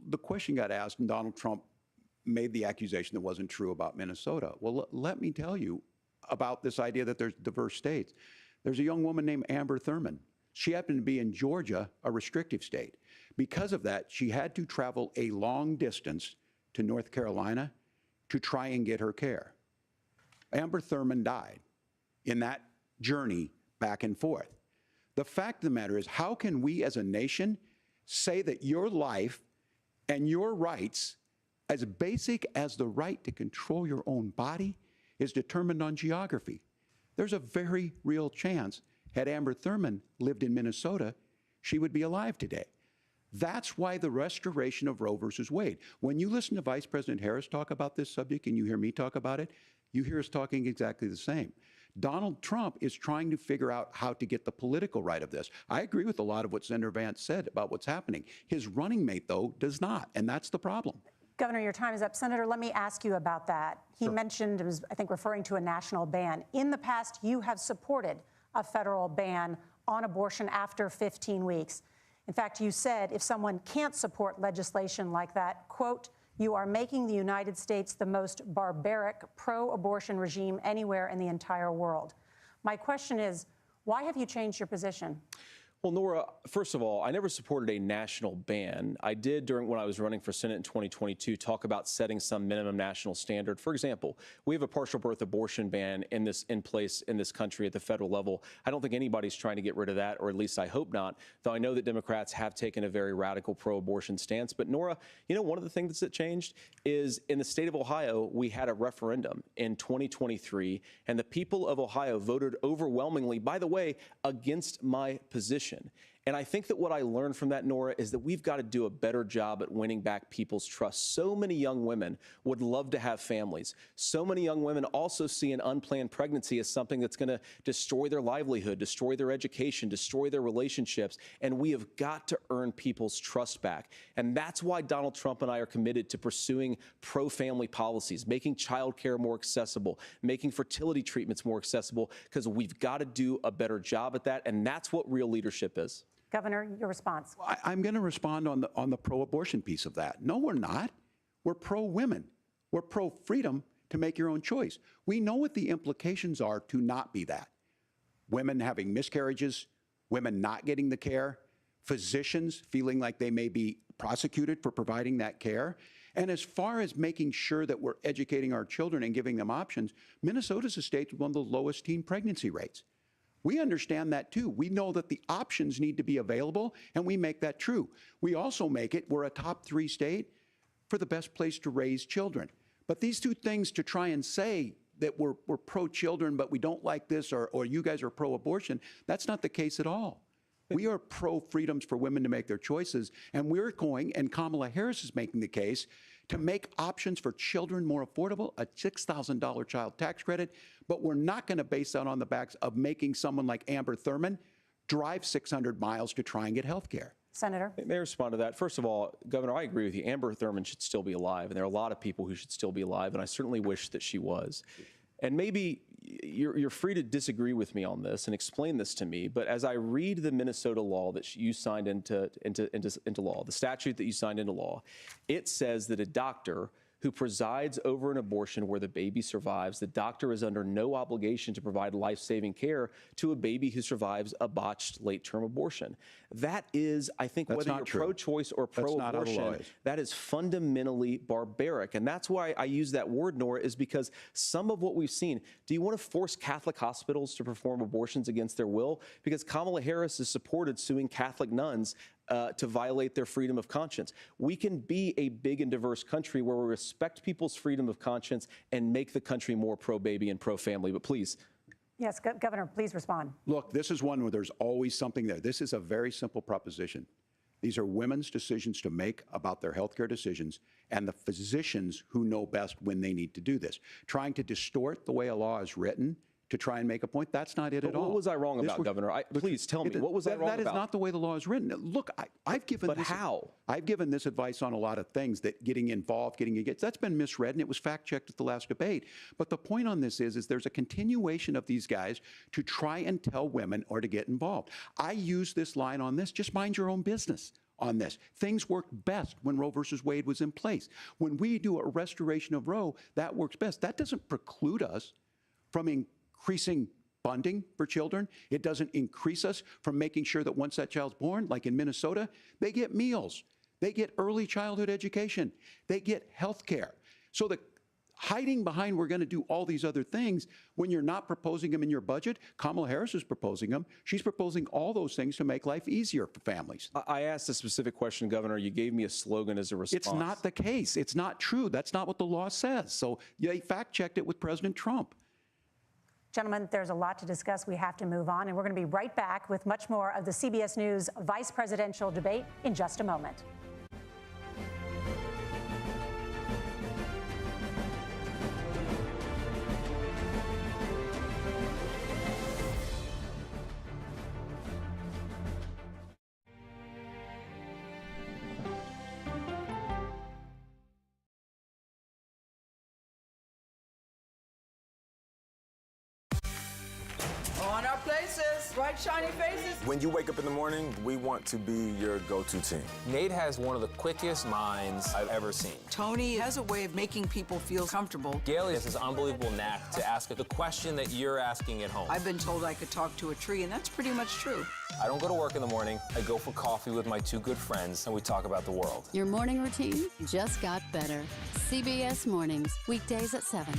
the question got asked and Donald Trump made the accusation that wasn't true about Minnesota. Well, let me tell you about this idea that there's diverse states. There's a young woman named Amber Thurman. She happened to be in Georgia, a restrictive state. Because of that, she had to travel a long distance to North Carolina to try and get her care. Amber Thurman died in that journey back and forth. The fact of the matter is, how can we as a nation say that your life and your rights, as basic as the right to control your own body, is determined on geography? There's a very real chance had Amber Thurman lived in Minnesota, she would be alive today. That's why the restoration of Roe versus Wade. When you listen to Vice President Harris talk about this subject and you hear me talk about it, you hear us talking exactly the same. Donald Trump is trying to figure out how to get the political right of this. I agree with a lot of what Senator Vance said about what's happening. His running mate, though, does not, and that's the problem. Governor, your time is up. Senator, let me ask you about that. He mentioned, was, I think, referring to a national ban. In the past, you have supported a federal ban on abortion after 15 weeks. In fact, you said if someone can't support legislation like that, quote, you are making the United States the most barbaric pro-abortion regime anywhere in the entire world. My question is, why have you changed your position? Well, Nora, first of all, I never supported a national ban. I did, when I was running for Senate in 2022, talk about setting some minimum national standard. For example, we have a partial birth abortion ban in place in this country at the federal level. I don't think anybody's trying to get rid of that, or at least I hope not, though I know that Democrats have taken a very radical pro-abortion stance. But Nora, you know, one of the things that changed is in the state of Ohio, we had a referendum in 2023, and the people of Ohio voted overwhelmingly, by the way, against my position. And I think that what I learned from that, Nora, is that we've got to do a better job at winning back people's trust. So many young women would love to have families. So many young women also see an unplanned pregnancy as something that's going to destroy their livelihood, destroy their education, destroy their relationships. And we have got to earn people's trust back. And that's why Donald Trump and I are committed to pursuing pro-family policies, making childcare more accessible, making fertility treatments more accessible, because we've got to do a better job at that. And that's what real leadership is. Governor, your response. I'm going to respond on the pro-abortion piece of that. No, we're not. We're pro-women. We're pro-freedom to make your own choice. We know what the implications are to not be that. Women having miscarriages, women not getting the care, physicians feeling like they may be prosecuted for providing that care. And as far as making sure that we're educating our children and giving them options, Minnesota's a state with one of the lowest teen pregnancy rates. We understand that too. We know that the options need to be available, and we make that true. We also make it, we're a top 3 state for the best place to raise children. But these two things, to try and say that we're pro-children, but we don't like this, or you guys are pro-abortion, that's not the case at all. We are pro-freedoms for women to make their choices, and we're going, and Kamala Harris is making the case, to make options for children more affordable, a $6,000 child tax credit, but we're not going to base that on the backs of making someone like Amber Thurman drive 600 miles to try and get health care. Senator. May I respond to that? First of all, Governor, I agree with you. Amber Thurman should still be alive, and there are a lot of people who should still be alive, and I certainly wish that she was. And maybe you're free to disagree with me on this and explain this to me. But as I read the Minnesota law that you signed into law, the statute that you signed into law, it says that a doctor who presides over an abortion where the baby survives, the doctor is under no obligation to provide life-saving care to a baby who survives a botched late-term abortion. That is, I think, That's whether not you're true. pro-choice or That's not how the law pro-abortion, is. that is fundamentally barbaric. And that's why I use that word, Nora, is because some of what we've seen, do you want to force Catholic hospitals to perform abortions against their will? Because Kamala Harris has supported suing Catholic nuns to violate their freedom of conscience. We can be a big and diverse country where we respect people's freedom of conscience and make the country more pro-baby and pro-family. But please. Yes, Governor, please respond. Look, this is one where there's always something there. This is a very simple proposition. These are women's decisions to make about their healthcare decisions, and the physicians who know best when they need to do this. Trying to distort the way a law is written to try and make a point, that's not it at all. What was I wrong about, Governor? Please tell me, what was I wrong about? That is not the way the law is written. Look, I've given But this, how? I've given this advice on a lot of things, that getting involved, getting engaged, that's been misread, and it was fact-checked at the last debate. But the point on this is there's a continuation of these guys to try and tell women or to get involved. I use this line on this, just mind your own business on this. Things worked best when Roe versus Wade was in place. When we do a restoration of Roe, that works best. That doesn't preclude us from increasing funding for children. It doesn't increase us from making sure that once that child's born, like in Minnesota, they get meals, they get early childhood education, they get health care. So the hiding behind we're going to do all these other things when you're not proposing them in your budget, Kamala Harris is proposing them. She's proposing all those things to make life easier for families. I asked a specific question, Governor. You gave me a slogan as a response. It's not the case. It's not true. That's not what the law says. So they fact-checked it with President Trump. Gentlemen, there's a lot to discuss. We have to move on, and we're going to be right back with much more of the CBS News vice presidential debate in just a moment. On our places, bright, shiny faces. When you wake up in the morning, we want to be your go-to team. Nate has one of the quickest minds I've ever seen. Tony has a way of making people feel comfortable. Gail has this unbelievable knack to ask the question that you're asking at home. I've been told I could talk to a tree, and that's pretty much true. I don't go to work in the morning. I go for coffee with my two good friends, and we talk about the world. Your morning routine just got better. CBS Mornings, weekdays at 7.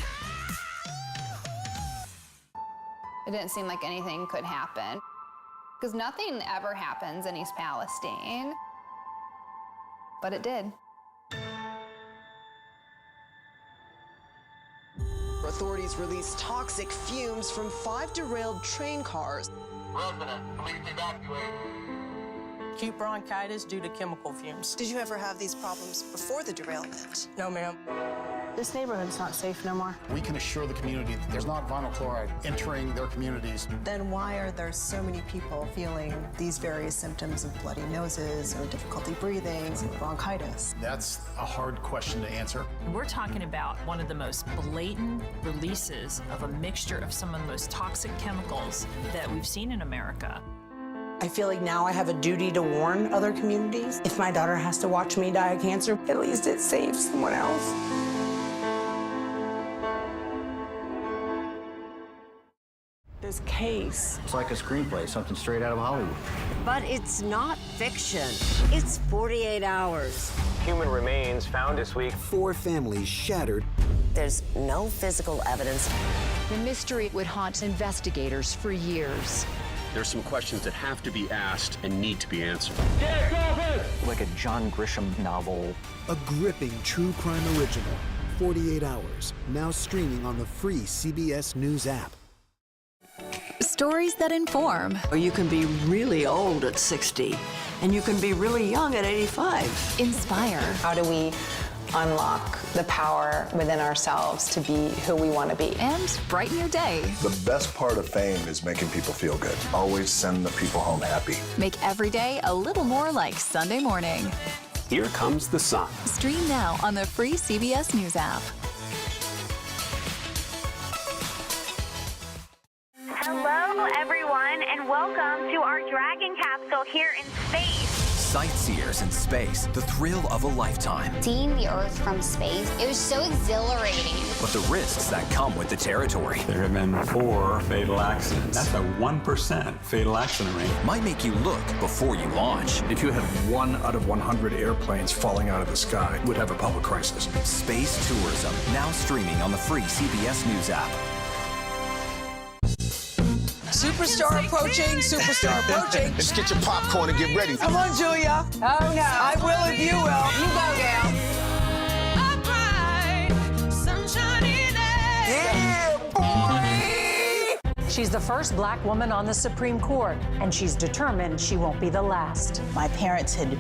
It didn't seem like anything could happen, because nothing ever happens in East Palestine, but it did. Authorities released toxic fumes from 5 derailed train cars. Resident, please evacuate. Acute bronchitis due to chemical fumes. Did you ever have these problems before the derailment? No, ma'am. This neighborhood's not safe no more. We can assure the community that there's not vinyl chloride entering their communities. Then why are there so many people feeling these various symptoms of bloody noses or difficulty breathing, bronchitis? That's a hard question to answer. We're talking about one of the most blatant releases of a mixture of some of the most toxic chemicals that we've seen in America. I feel like now I have a duty to warn other communities. If my daughter has to watch me die of cancer, at least it saves someone else. This case. It's like a screenplay, something straight out of Hollywood. But it's not fiction. It's 48 hours. Human remains found this week. 4 families shattered. There's no physical evidence. The mystery would haunt investigators for years. There's some questions that have to be asked and need to be answered. Like a John Grisham novel. A gripping true crime original. 48 hours. Now streaming on the free CBS News app. Stories that inform. Or you can be really old at 60, and you can be really young at 85. Inspire. How do we unlock the power within ourselves to be who we want to be? And brighten your day. The best part of fame is making people feel good. Always send the people home happy. Make every day a little more like Sunday morning. Here comes the sun. Stream now on the free CBS News app. Sightseers in space, the thrill of a lifetime. Seeing the Earth from space, it was so exhilarating. But the risks that come with the territory. There have been 4 fatal accidents. That's a 1% fatal accident rate. Might make you look before you launch. If you had 1 out of 100 airplanes falling out of the sky, we'd have a public crisis. Space tourism, now streaming on the free CBS News app. Superstar approaching, superstar approaching. Let's get your popcorn and get ready. Come on, Julia. Oh, no. I will if you will. You go, gal. Yeah, boy! She's the first black woman on the Supreme Court, and she's determined she won't be the last. My parents had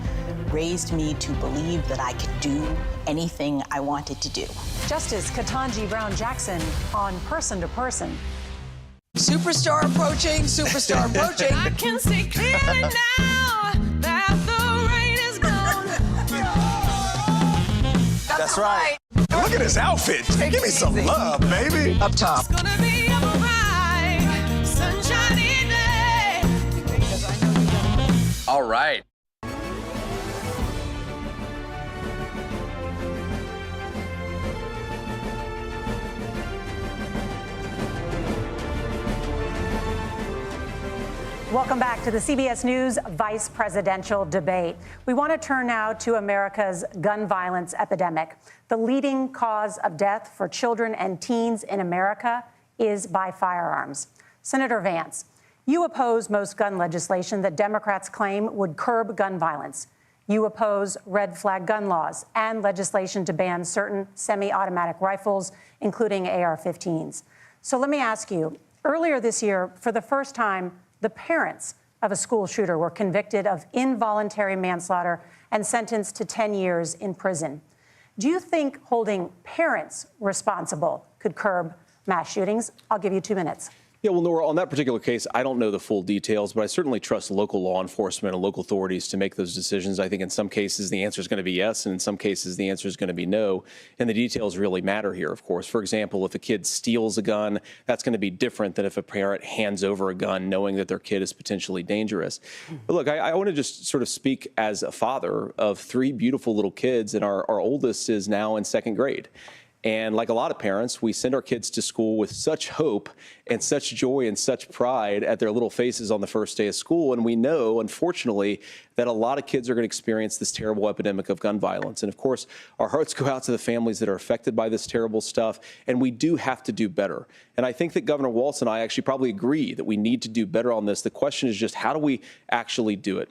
raised me to believe that I could do anything I wanted to do. Justice Ketanji Brown Jackson on Person to Person. Superstar approaching, superstar approaching. I can see clearly now that the rain is gone. That's right. Look at his outfit. Give me some love, baby. Up top. It's gonna be a bright, sunshiny day. All right. Welcome back to the CBS News vice presidential debate. We want to turn now to America's gun violence epidemic. The leading cause of death for children and teens in America is by firearms. Senator Vance, you oppose most gun legislation that Democrats claim would curb gun violence. You oppose red flag gun laws and legislation to ban certain semi-automatic rifles, including AR-15s. So let me ask you, earlier this year, for the first time, the parents of a school shooter were convicted of involuntary manslaughter and sentenced to 10 years in prison. Do you think holding parents responsible could curb mass shootings? I'll give you 2 minutes. Yeah, well, Nora, on that particular case, I don't know the full details, but I certainly trust local law enforcement and local authorities to make those decisions. I think in some cases the answer is going to be yes, and in some cases the answer is going to be no. And the details really matter here, of course. For example, if a kid steals a gun, that's going to be different than if a parent hands over a gun knowing that their kid is potentially dangerous. But look, I want to just sort of speak as a father of 3 beautiful little kids, and our oldest is now in 2nd grade. And like a lot of parents, we send our kids to school with such hope and such joy and such pride at their little faces on the first day of school. And we know, unfortunately, that a lot of kids are going to experience this terrible epidemic of gun violence. And of course, our hearts go out to the families that are affected by this terrible stuff. And we do have to do better. And I think that Governor Walz and I actually probably agree that we need to do better on this. The question is just, how do we actually do it?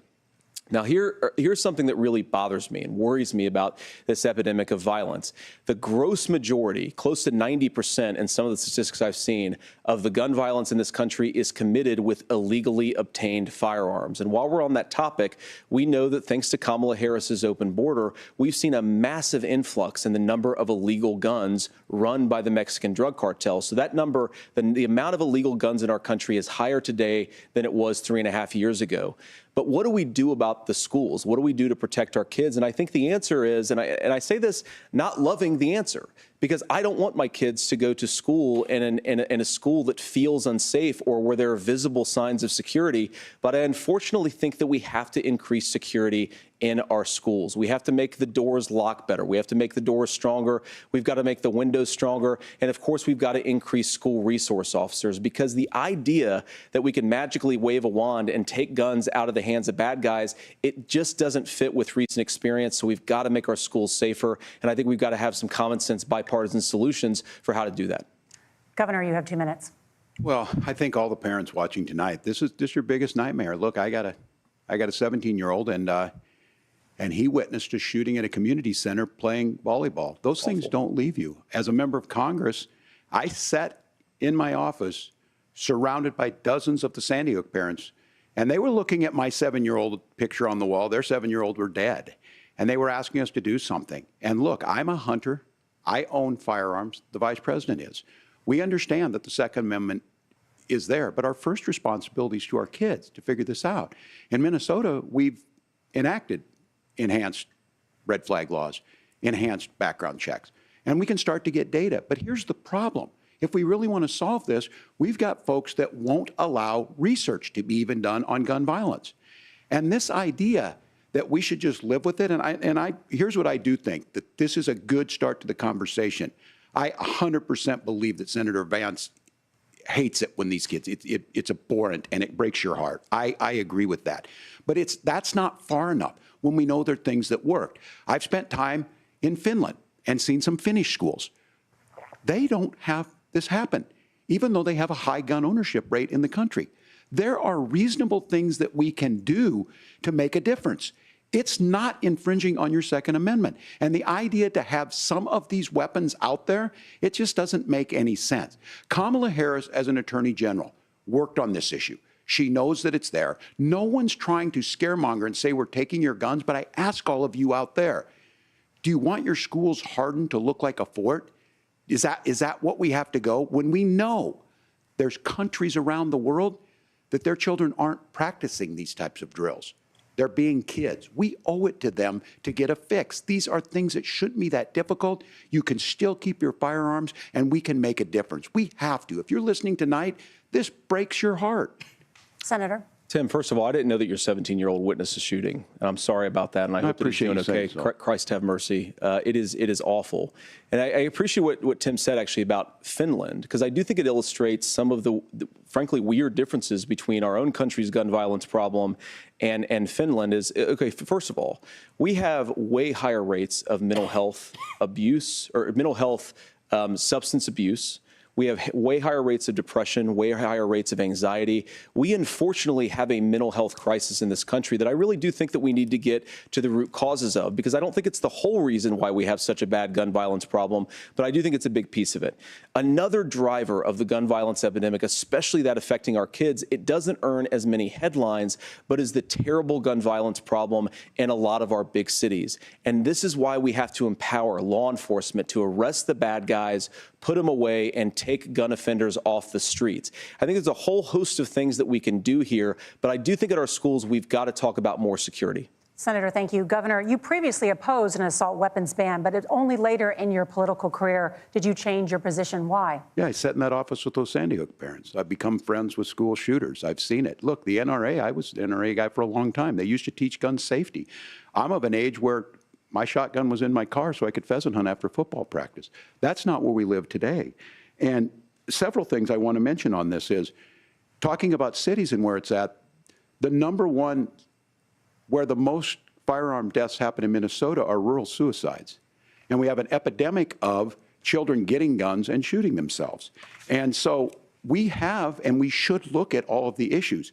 Now, here's something that really bothers me and worries me about this epidemic of violence. The gross majority, close to 90% in some of the statistics I've seen, of the gun violence in this country is committed with illegally obtained firearms. And while we're on that topic, we know that thanks to Kamala Harris's open border, we've seen a massive influx in the number of illegal guns run by the Mexican drug cartel. So that number, the amount of illegal guns in our country is higher today than it was 3.5 years ago. But what do we do about the schools? What do we do to protect our kids? And I think the answer is, and I say this not loving the answer, because I don't want my kids to go to school in a school that feels unsafe or where there are visible signs of security. But I unfortunately think that we have to increase security in our schools. We have to make the doors lock better. We have to make the doors stronger. We've got to make the windows stronger. And of course, we've got to increase school resource officers, because the idea that we can magically wave a wand and take guns out of the hands of bad guys, it just doesn't fit with recent experience. So we've got to make our schools safer. And I think we've got to have some common sense bipartisan solutions for how to do that. Governor, you have 2 minutes. Well, I think all the parents watching tonight, this is your biggest nightmare. Look, I got a 17-year-old, and he witnessed a shooting at a community center playing volleyball. Those things don't leave you. As a member of Congress, I sat in my office surrounded by dozens of the Sandy Hook parents, and they were looking at my 7-year-old picture on the wall. Their 7-year-old were dead, and they were asking us to do something. And look, I'm a hunter. I own firearms. The vice president is. We understand that the Second Amendment is there, but our first responsibility is to our kids to figure this out. In Minnesota, we've enacted enhanced red flag laws, enhanced background checks, and we can start to get data. But here's the problem. If we really want to solve this, we've got folks that won't allow research to be even done on gun violence. And this idea that we should just live with it, and here's what I do think, that this is a good start to the conversation. I 100% believe that Senator Vance hates it when these kids, it's abhorrent and it breaks your heart. I agree with that. But that's not far enough when we know there are things that worked. I've spent time in Finland and seen some Finnish schools. They don't have this happen, even though they have a high gun ownership rate in the country. There are reasonable things that we can do to make a difference. It's not infringing on your Second Amendment. And the idea to have some of these weapons out there, it just doesn't make any sense. Kamala Harris, as an attorney general, worked on this issue. She knows that it's there. No one's trying to scaremonger and say we're taking your guns, but I ask all of you out there, do you want your schools hardened to look like a fort? Is that what we have to go? When we know there's countries around the world that their children aren't practicing these types of drills. They're being kids. We owe it to them to get a fix. These are things that shouldn't be that difficult. You can still keep your firearms, and we can make a difference. We have to. If you're listening tonight, this breaks your heart. Senator. Tim, first of all, I didn't know that your 17-year-old witnessed a shooting. And I'm sorry about that, and I hope that he's doing okay. Christ have mercy. It is awful. And I appreciate what Tim said, actually, about Finland, because I do think it illustrates some of the frankly, weird differences between our own country's gun violence problem and Finland. Okay, first of all, we have way higher rates of mental health abuse, or mental health substance abuse. We have way higher rates of depression, way higher rates of anxiety. We unfortunately have a mental health crisis in this country that I really do think that we need to get to the root causes of, because I don't think it's the whole reason why we have such a bad gun violence problem, but I do think it's a big piece of it. Another driver of the gun violence epidemic, especially that affecting our kids, it doesn't earn as many headlines, but is the terrible gun violence problem in a lot of our big cities. And this is why we have to empower law enforcement to arrest the bad guys, put them away, and take gun offenders off the streets. I think there's a whole host of things that we can do here, but I do think at our schools we've got to talk about more security. Senator, thank you. Governor, you previously opposed an assault weapons ban, but only later in your political career did you change your position. Why? Yeah, I sat in that office with those Sandy Hook parents. I've become friends with school shooters. I've seen it. Look, the NRA, I was an NRA guy for a long time. They used to teach gun safety. I'm of an age where my shotgun was in my car so I could pheasant hunt after football practice. That's not where we live today. And several things I want to mention on this is, talking about cities and where it's at, the number one where the most firearm deaths happen in Minnesota are rural suicides. And we have an epidemic of children getting guns and shooting themselves. And so we have, and we should look at all of the issues,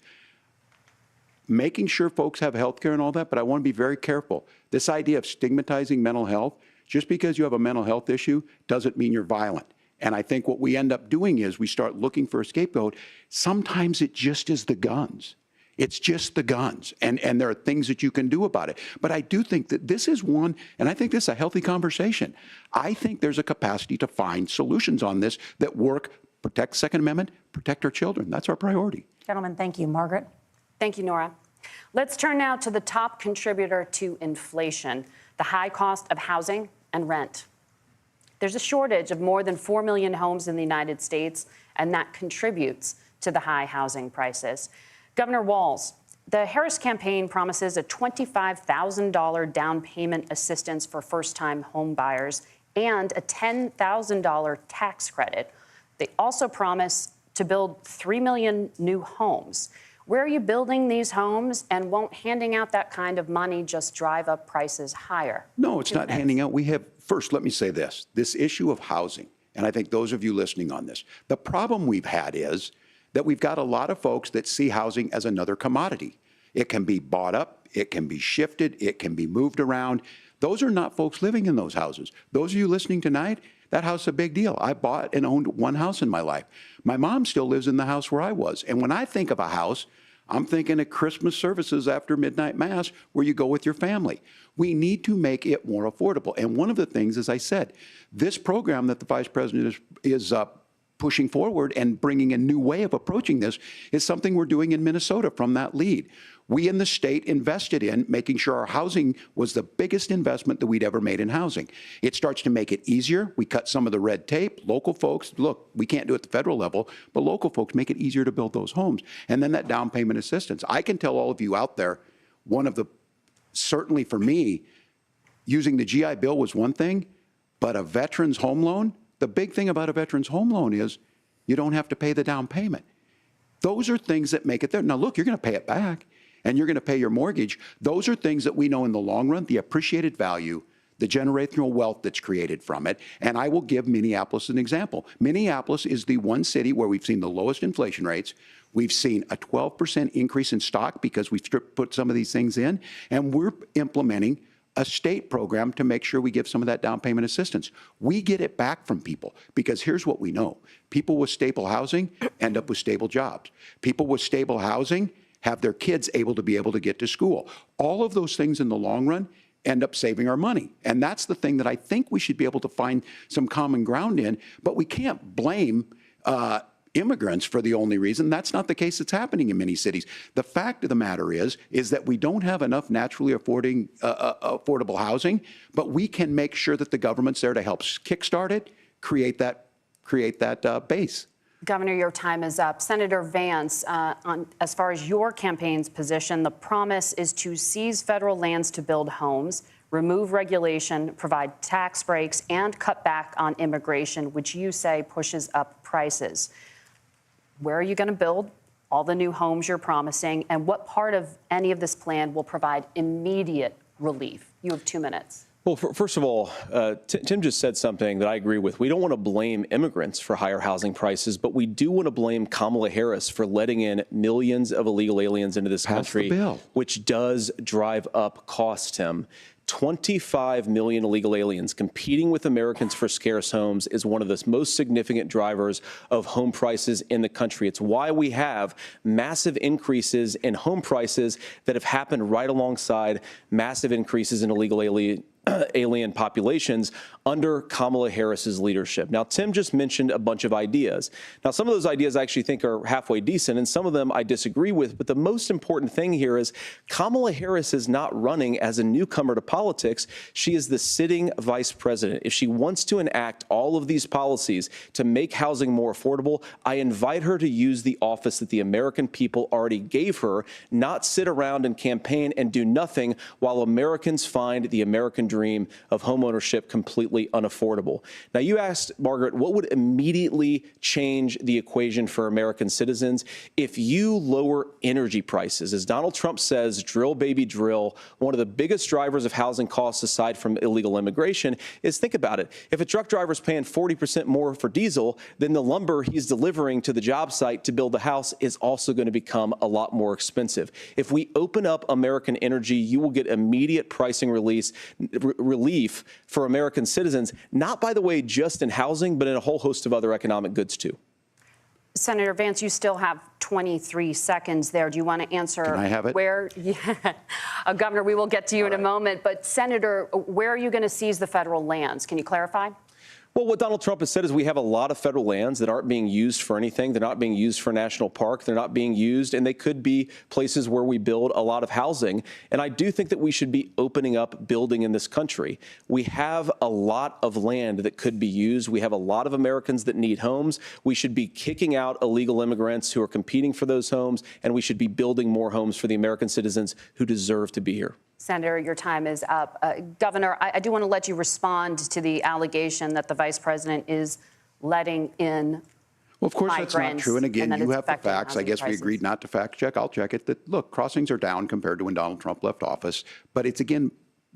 making sure folks have health care and all that, but I want to be very careful. This idea of stigmatizing mental health, just because you have a mental health issue doesn't mean you're violent. And I think what we end up doing is we start looking for a scapegoat. Sometimes it just is the guns. It's just the guns, and there are things that you can do about it. But I do think that this is one, and I think this is a healthy conversation. I think there's a capacity to find solutions on this that work, protect Second Amendment, protect our children. That's our priority. Gentlemen, thank you. Margaret? Thank you, Nora. Let's turn now to the top contributor to inflation, the high cost of housing and rent. There's a shortage of more than 4 million homes in the United States, and that contributes to the high housing prices. Governor Walz, the Harris campaign promises a $25,000 down payment assistance for first-time home buyers and a $10,000 tax credit. They also promise to build 3 million new homes. Where are you building these homes, and won't handing out that kind of money just drive up prices higher? No, it's not handing out. We have, first, let me say this issue of housing, and I think those of you listening on this, the problem we've had is that we've got a lot of folks that see housing as another commodity. It can be bought up, it can be shifted, it can be moved around. Those are not folks living in those houses. Those of you listening tonight, that house is a big deal. I bought and owned one house in my life. My mom still lives in the house where I was. And when I think of a house, I'm thinking of Christmas services after midnight mass where you go with your family. We need to make it more affordable. And one of the things, as I said, this program that the Vice President is pushing forward and bringing a new way of approaching this is something we're doing in Minnesota from that lead. We in the state invested in making sure our housing was the biggest investment that we'd ever made in housing. It starts to make it easier. We cut some of the red tape. Local folks, look, we can't do it at the federal level, but local folks make it easier to build those homes. And then that down payment assistance. I can tell all of you out there, certainly for me, using the GI Bill was one thing, but a veteran's home loan, the big thing about a veteran's home loan is you don't have to pay the down payment. Those are things that make it there. Now, look, you're going to pay it back, and you're going to pay your mortgage. Those are things that we know in the long run, the appreciated value, the generational wealth that's created from it. And I will give Minneapolis an example. Minneapolis is the one city where we've seen the lowest inflation rates. We've seen a 12% increase in stock because we've put some of these things in, and we're implementing a state program to make sure we give some of that down payment assistance. We get it back from people because here's what we know. People with stable housing end up with stable jobs. People with stable housing have their kids able to get to school. All of those things in the long run end up saving our money. And that's the thing that I think we should be able to find some common ground in, but we can't blame immigrants for the only reason. That's not the case that's happening in many cities. The fact of the matter is that we don't have enough naturally affordable housing, but we can make sure that the government's there to help kickstart it, create that base. Governor, your time is up. Senator Vance, as far as your campaign's position, the promise is to seize federal lands to build homes, remove regulation, provide tax breaks, and cut back on immigration, which you say pushes up prices. Where are you going to build all the new homes you're promising, and what part of any of this plan will provide immediate relief? You have 2 minutes. Well, first of all, Tim just said something that I agree with. We don't want to blame immigrants for higher housing prices, but we do want to blame Kamala Harris for letting in millions of illegal aliens into this country, which does drive up costs, Tim. 25 million illegal aliens competing with Americans for scarce homes is one of the most significant drivers of home prices in the country. It's why we have massive increases in home prices that have happened right alongside massive increases in illegal alien populations under Kamala Harris's leadership. Now, Tim just mentioned a bunch of ideas. Now, some of those ideas I actually think are halfway decent, and some of them I disagree with. But the most important thing here is Kamala Harris is not running as a newcomer to politics. She is the sitting vice president. If she wants to enact all of these policies to make housing more affordable, I invite her to use the office that the American people already gave her, not sit around and campaign and do nothing while Americans find the American dream of homeownership completely unaffordable. Now, you asked, Margaret, what would immediately change the equation for American citizens? If you lower energy prices, as Donald Trump says, drill, baby, drill, one of the biggest drivers of housing costs aside from illegal immigration is, think about it, if a truck driver's paying 40% more for diesel, then the lumber he's delivering to the job site to build the house is also going to become a lot more expensive. If we open up American energy, you will get immediate pricing relief for American citizens, not, by the way, just in housing, but in a whole host of other economic goods, too. Senator Vance, you still have 23 seconds there. Do you want to answer? Can I have it? Where, Governor, we will get to you in a moment. But, Senator, where are you going to seize the federal lands? Can you clarify? Well, what Donald Trump has said is we have a lot of federal lands that aren't being used for anything. They're not being used for national park. They're not being used, and they could be places where we build a lot of housing. And I do think that we should be opening up building in this country. We have a lot of land that could be used. We have a lot of Americans that need homes. We should be kicking out illegal immigrants who are competing for those homes, and we should be building more homes for the American citizens who deserve to be here. Senator, your time is up. Governor, I do want to let you respond to the allegation that the vice president is letting in. Well, of course, that's not true. And again, you have the facts. I guess we agreed not to fact check. I'll check it. That, look, crossings are down compared to when Donald Trump left office. But it's, again,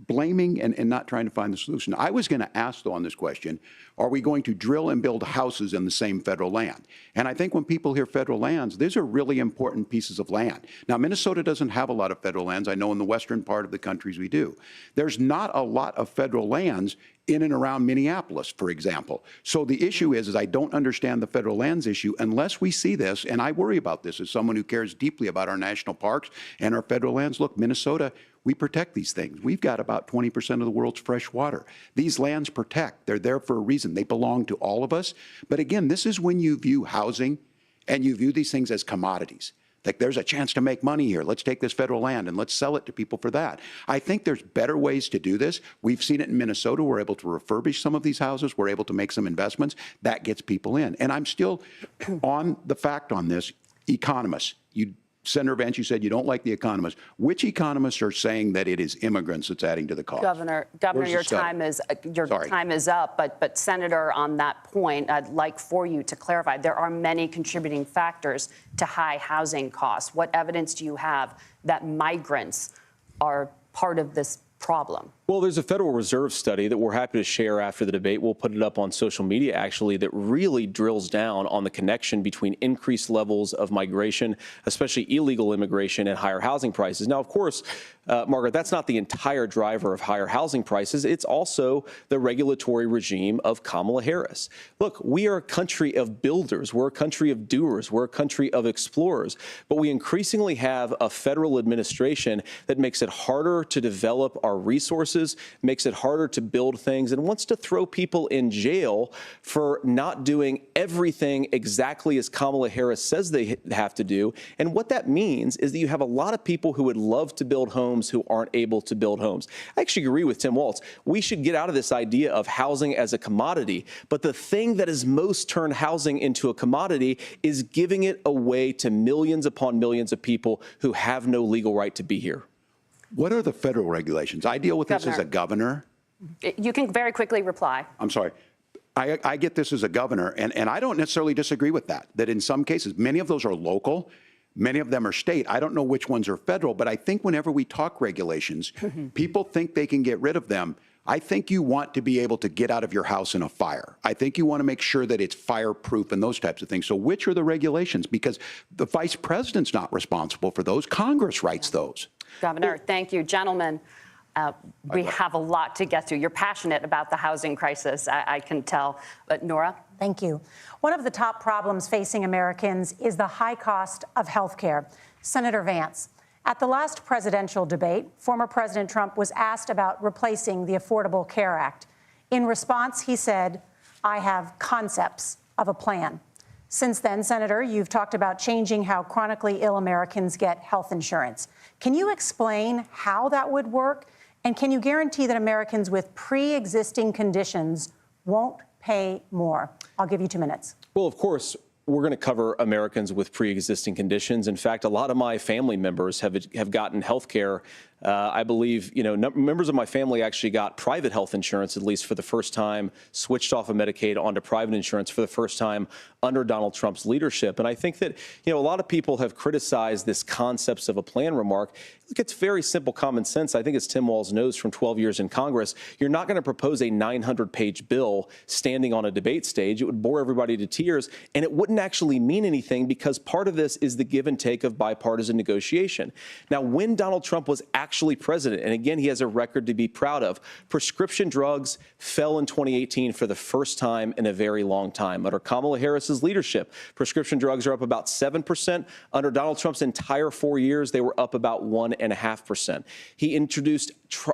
blaming and not trying to find the solution. I was going to ask, though, on this question, are we going to drill and build houses in the same federal land? And I think when people hear federal lands, these are really important pieces of land. Now, Minnesota doesn't have a lot of federal lands. I know in the western part of the countries we do. There's not a lot of federal lands in and around Minneapolis, for example. So the issue is I don't understand the federal lands issue unless we see this, and I worry about this as someone who cares deeply about our national parks and our federal lands. Look, Minnesota, we protect these things. We've got about 20% of the world's fresh water. These lands protect. They're there for a reason. They belong to all of us. But again, this is when you view housing and you view these things as commodities. Like, there's a chance to make money here. Let's take this federal land and let's sell it to people for that. I think there's better ways to do this. We've seen it in Minnesota. We're able to refurbish some of these houses. We're able to make some investments. That gets people in. And I'm still on the fact on this. Economists, Senator Vance, you said you don't like the economists. Which economists are saying that it is immigrants that's adding to the cost? Governor, your time is up. But Senator, on that point, I'd like for you to clarify. There are many contributing factors to high housing costs. What evidence do you have that migrants are part of this problem? Well, there's a Federal Reserve study that we're happy to share after the debate. We'll put it up on social media, actually, that really drills down on the connection between increased levels of migration, especially illegal immigration, and higher housing prices. Now, of course, Margaret, that's not the entire driver of higher housing prices. It's also the regulatory regime of Kamala Harris. Look, we are a country of builders. We're a country of doers. We're a country of explorers. But we increasingly have a federal administration that makes it harder to develop our resources, makes it harder to build things, and wants to throw people in jail for not doing everything exactly as Kamala Harris says they have to do. And what that means is that you have a lot of people who would love to build homes who aren't able to build homes. I actually agree with Tim Walz. We should get out of this idea of housing as a commodity. But the thing that has most turned housing into a commodity is giving it away to millions upon millions of people who have no legal right to be here. What are the federal regulations? I deal with this as a governor. You can very quickly reply. I'm sorry. I get this as a governor, and I don't necessarily disagree with that in some cases, many of those are local, many of them are state. I don't know which ones are federal, but I think whenever we talk regulations, people think they can get rid of them. I think you want to be able to get out of your house in a fire. I think you want to make sure that it's fireproof and those types of things. So which are the regulations? Because the vice president's not responsible for those. Congress writes those. Governor, thank you. Gentlemen, we have a lot to get to. You're passionate about the housing crisis, I can tell. But Nora? Thank you. One of the top problems facing Americans is the high cost of health care. Senator Vance, at the last presidential debate, former President Trump was asked about replacing the Affordable Care Act. In response, he said, "I have concepts of a plan." Since then, Senator, you've talked about changing how chronically ill Americans get health insurance. Can you explain how that would work? And can you guarantee that Americans with pre-existing conditions won't pay more? I'll give you 2 minutes. Well, of course, we're going to cover Americans with pre-existing conditions. In fact, a lot of my family members have gotten health care. I believe, members of my family actually got private health insurance, at least for the first time, switched off of Medicaid onto private insurance for the first time under Donald Trump's leadership. And I think that, a lot of people have criticized this concepts of a plan remark. Look, it's very simple common sense. I think as Tim Walz knows from 12 years in Congress, you're not going to propose a 900-page bill standing on a debate stage. It would bore everybody to tears, and it wouldn't actually mean anything because part of this is the give and take of bipartisan negotiation. Now, when Donald Trump was actually president, and again, he has a record to be proud of, prescription drugs fell in 2018 for the first time in a very long time. Under Kamala Harris's leadership, prescription drugs are up about 7%. Under Donald Trump's entire 4 years, they were up about 1.5%. He introduced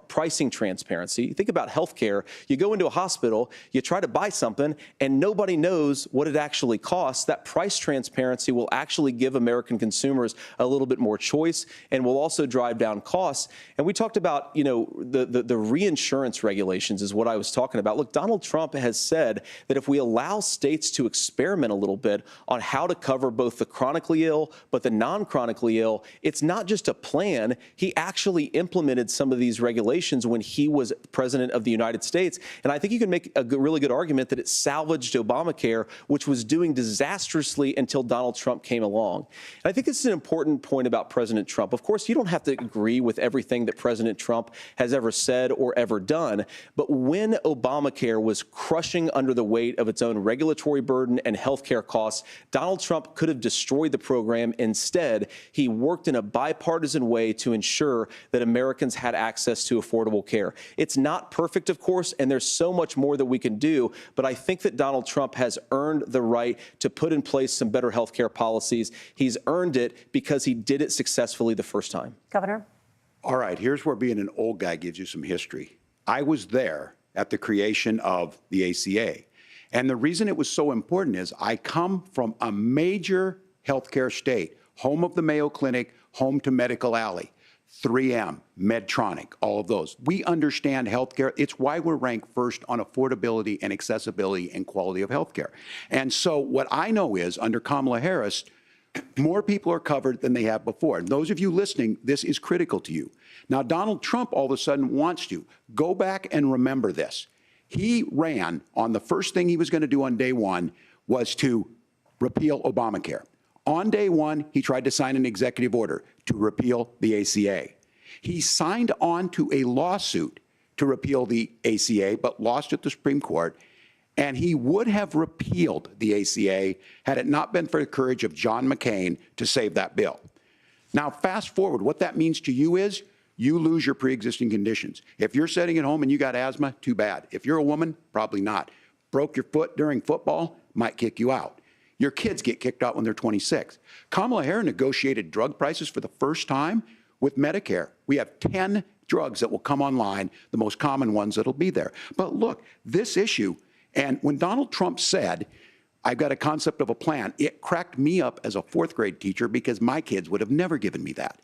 pricing transparency. Think about healthcare. You go into a hospital, you try to buy something, and nobody knows what it actually costs. That price transparency will actually give American consumers a little bit more choice and will also drive down costs. And we talked about, the reinsurance regulations is what I was talking about. Look, Donald Trump has said that if we allow states to experiment a little bit on how to cover both the chronically ill but the non-chronically ill, it's not just a plan. He actually implemented some of these regulations when he was president of the United States. And I think you can make a really good argument that it salvaged Obamacare, which was doing disastrously until Donald Trump came along. And I think this is an important point about President Trump. Of course, you don't have to agree with everything that President Trump has ever said or ever done. But when Obamacare was crushing under the weight of its own regulatory burden and health care costs, Donald Trump could have destroyed the program. Instead, he worked in a bipartisan way to ensure that Americans had access to affordable care. It's not perfect, of course, and there's so much more that we can do. But I think that Donald Trump has earned the right to put in place some better health care policies. He's earned it because he did it successfully the first time. Governor? All right, here's where being an old guy gives you some history. I was there at the creation of the ACA. And the reason it was so important is I come from a major healthcare state, home of the Mayo Clinic, home to Medical Alley, 3M, Medtronic, all of those. We understand healthcare. It's why we're ranked first on affordability and accessibility and quality of healthcare. And so what I know is under Kamala Harris, More people are covered than they have before. And those of you listening, this is critical to you. Now, Donald Trump all of a sudden wants to. Go back and remember this. He ran on the first thing he was going to do on day one was to repeal Obamacare. On day one, he tried to sign an executive order to repeal the ACA. He signed on to a lawsuit to repeal the ACA, but lost at the Supreme Court. And he would have repealed the ACA had it not been for the courage of John McCain to save that bill. Now, fast forward, what that means to you is you lose your pre-existing conditions. If you're sitting at home and you got asthma, too bad. If you're a woman, probably not. Broke your foot during football, might kick you out. Your kids get kicked out when they're 26. Kamala Harris negotiated drug prices for the first time with Medicare. We have 10 drugs that will come online, the most common ones that'll be there. But look, this issue, and when Donald Trump said, I've got a concept of a plan, it cracked me up as a fourth grade teacher because my kids would have never given me that.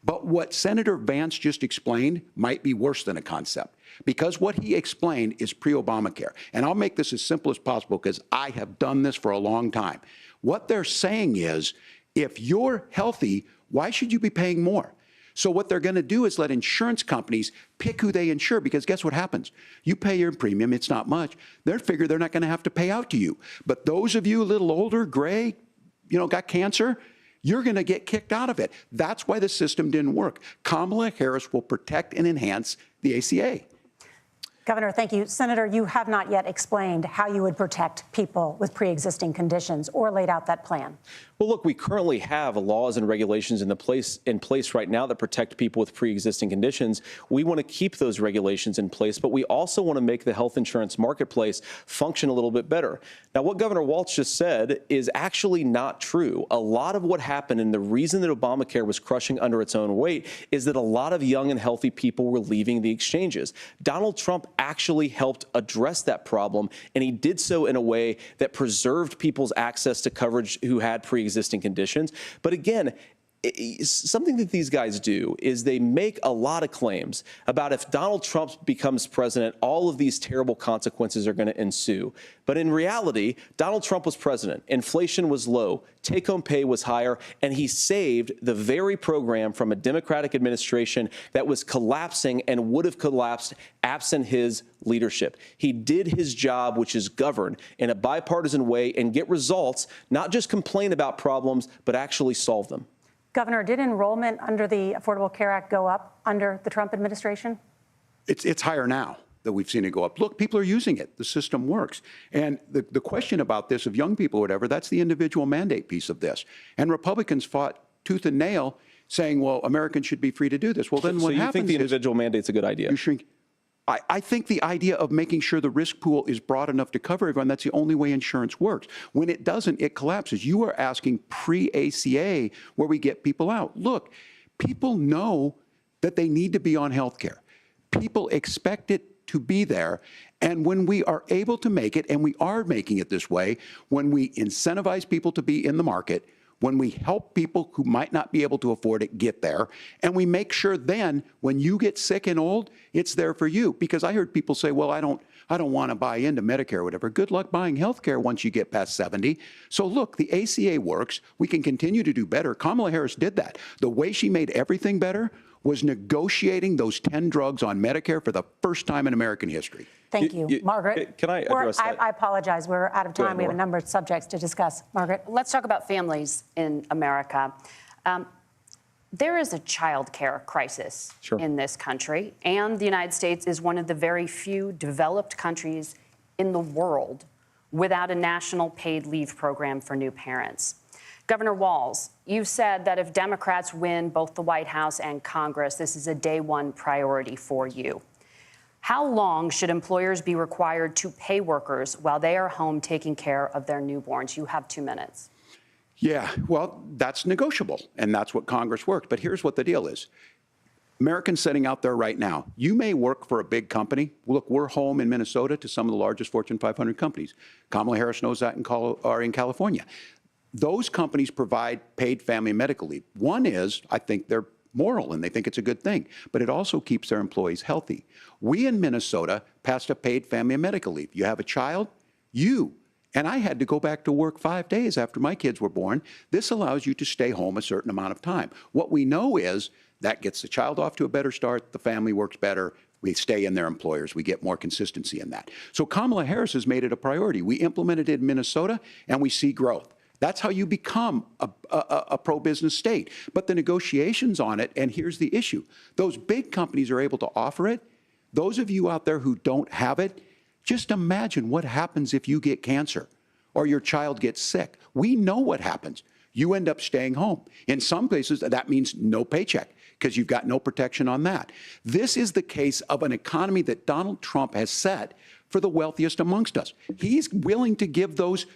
But what Senator Vance just explained might be worse than a concept, because what he explained is pre-Obamacare. And I'll make this as simple as possible because I have done this for a long time. What they're saying is, if you're healthy, why should you be paying more? So what they're going to do is let insurance companies pick who they insure, because guess what happens? You pay your premium, it's not much. They figure they're not going to have to pay out to you. But those of you a little older, gray, got cancer, you're going to get kicked out of it. That's why the system didn't work. Kamala Harris will protect and enhance the ACA. Governor, thank you. Senator, you have not yet explained how you would protect people with pre-existing conditions or laid out that plan. Well, look, we currently have laws and regulations in place right now that protect people with pre-existing conditions. We want to keep those regulations in place, but we also want to make the health insurance marketplace function a little bit better. Now, what Governor Walz just said is actually not true. A lot of what happened, and the reason that Obamacare was crushing under its own weight, is that a lot of young and healthy people were leaving the exchanges. Donald Trump actually helped address that problem, and he did so in a way that preserved people's access to coverage who had pre-existing conditions. But again, something that these guys do is they make a lot of claims about if Donald Trump becomes president, all of these terrible consequences are going to ensue. But in reality, Donald Trump was president. Inflation was low. Take-home pay was higher. And he saved the very program from a Democratic administration that was collapsing and would have collapsed absent his leadership. He did his job, which is govern in a bipartisan way and get results, not just complain about problems, but actually solve them. Governor, did enrollment under the Affordable Care Act go up under the Trump administration? It's higher now that we've seen it go up. Look, people are using it. The system works. And the question about this of young people or whatever, that's the individual mandate piece of this. And Republicans fought tooth and nail saying, well, Americans should be free to do this. Well, then what happens is... So you think the individual mandate's a good idea? You shrink. I think the idea of making sure the risk pool is broad enough to cover everyone, that's the only way insurance works. When it doesn't, it collapses. You are asking pre-ACA where we get people out. Look, people know that they need to be on health care. People expect it to be there. And when we are able to make it, and we are making it this way, when we incentivize people to be in the market, when we help people who might not be able to afford it get there, and we make sure then when you get sick and old, it's there for you. Because I heard people say, well, I don't want to buy into Medicare or whatever. Good luck buying health care once you get past 70. So look, the ACA works. We can continue to do better. Kamala Harris did that. The way she made everything better was negotiating those 10 drugs on Medicare for the first time in American history. Thank you. Margaret? Can I address that? I apologize. We're out of time. We have a number of subjects to discuss. Margaret? Let's talk about families in America. There is a child care crisis in this country, and the United States is one of the very few developed countries in the world without a national paid leave program for new parents. Governor Walz, you said that if Democrats win both the White House and Congress, this is a day one priority for you. How long should employers be required to pay workers while they are home taking care of their newborns? You have 2 minutes. Yeah, well, that's negotiable, and that's what Congress worked. But here's what the deal is. Americans sitting out there right now, you may work for a big company. Look, we're home in Minnesota to some of the largest Fortune 500 companies. Kamala Harris knows that in California. Those companies provide paid family and medical leave. One is, I think they're moral and they think it's a good thing, but it also keeps their employees healthy. We in Minnesota passed a paid family and medical leave. You have a child, you and I had to go back to work 5 days after my kids were born. This allows you to stay home a certain amount of time. What we know is that gets the child off to a better start, the family works better, we stay in their employers, we get more consistency in that. So Kamala Harris has made it a priority. We implemented it in Minnesota, and we see growth. That's how you become a pro-business state. But the negotiations on it, and here's the issue, those big companies are able to offer it. Those of you out there who don't have it, just imagine what happens if you get cancer or your child gets sick. We know what happens. You end up staying home. In some places, that means no paycheck because you've got no protection on that. This is the case of an economy that Donald Trump has set for the wealthiest amongst us. He's willing to give those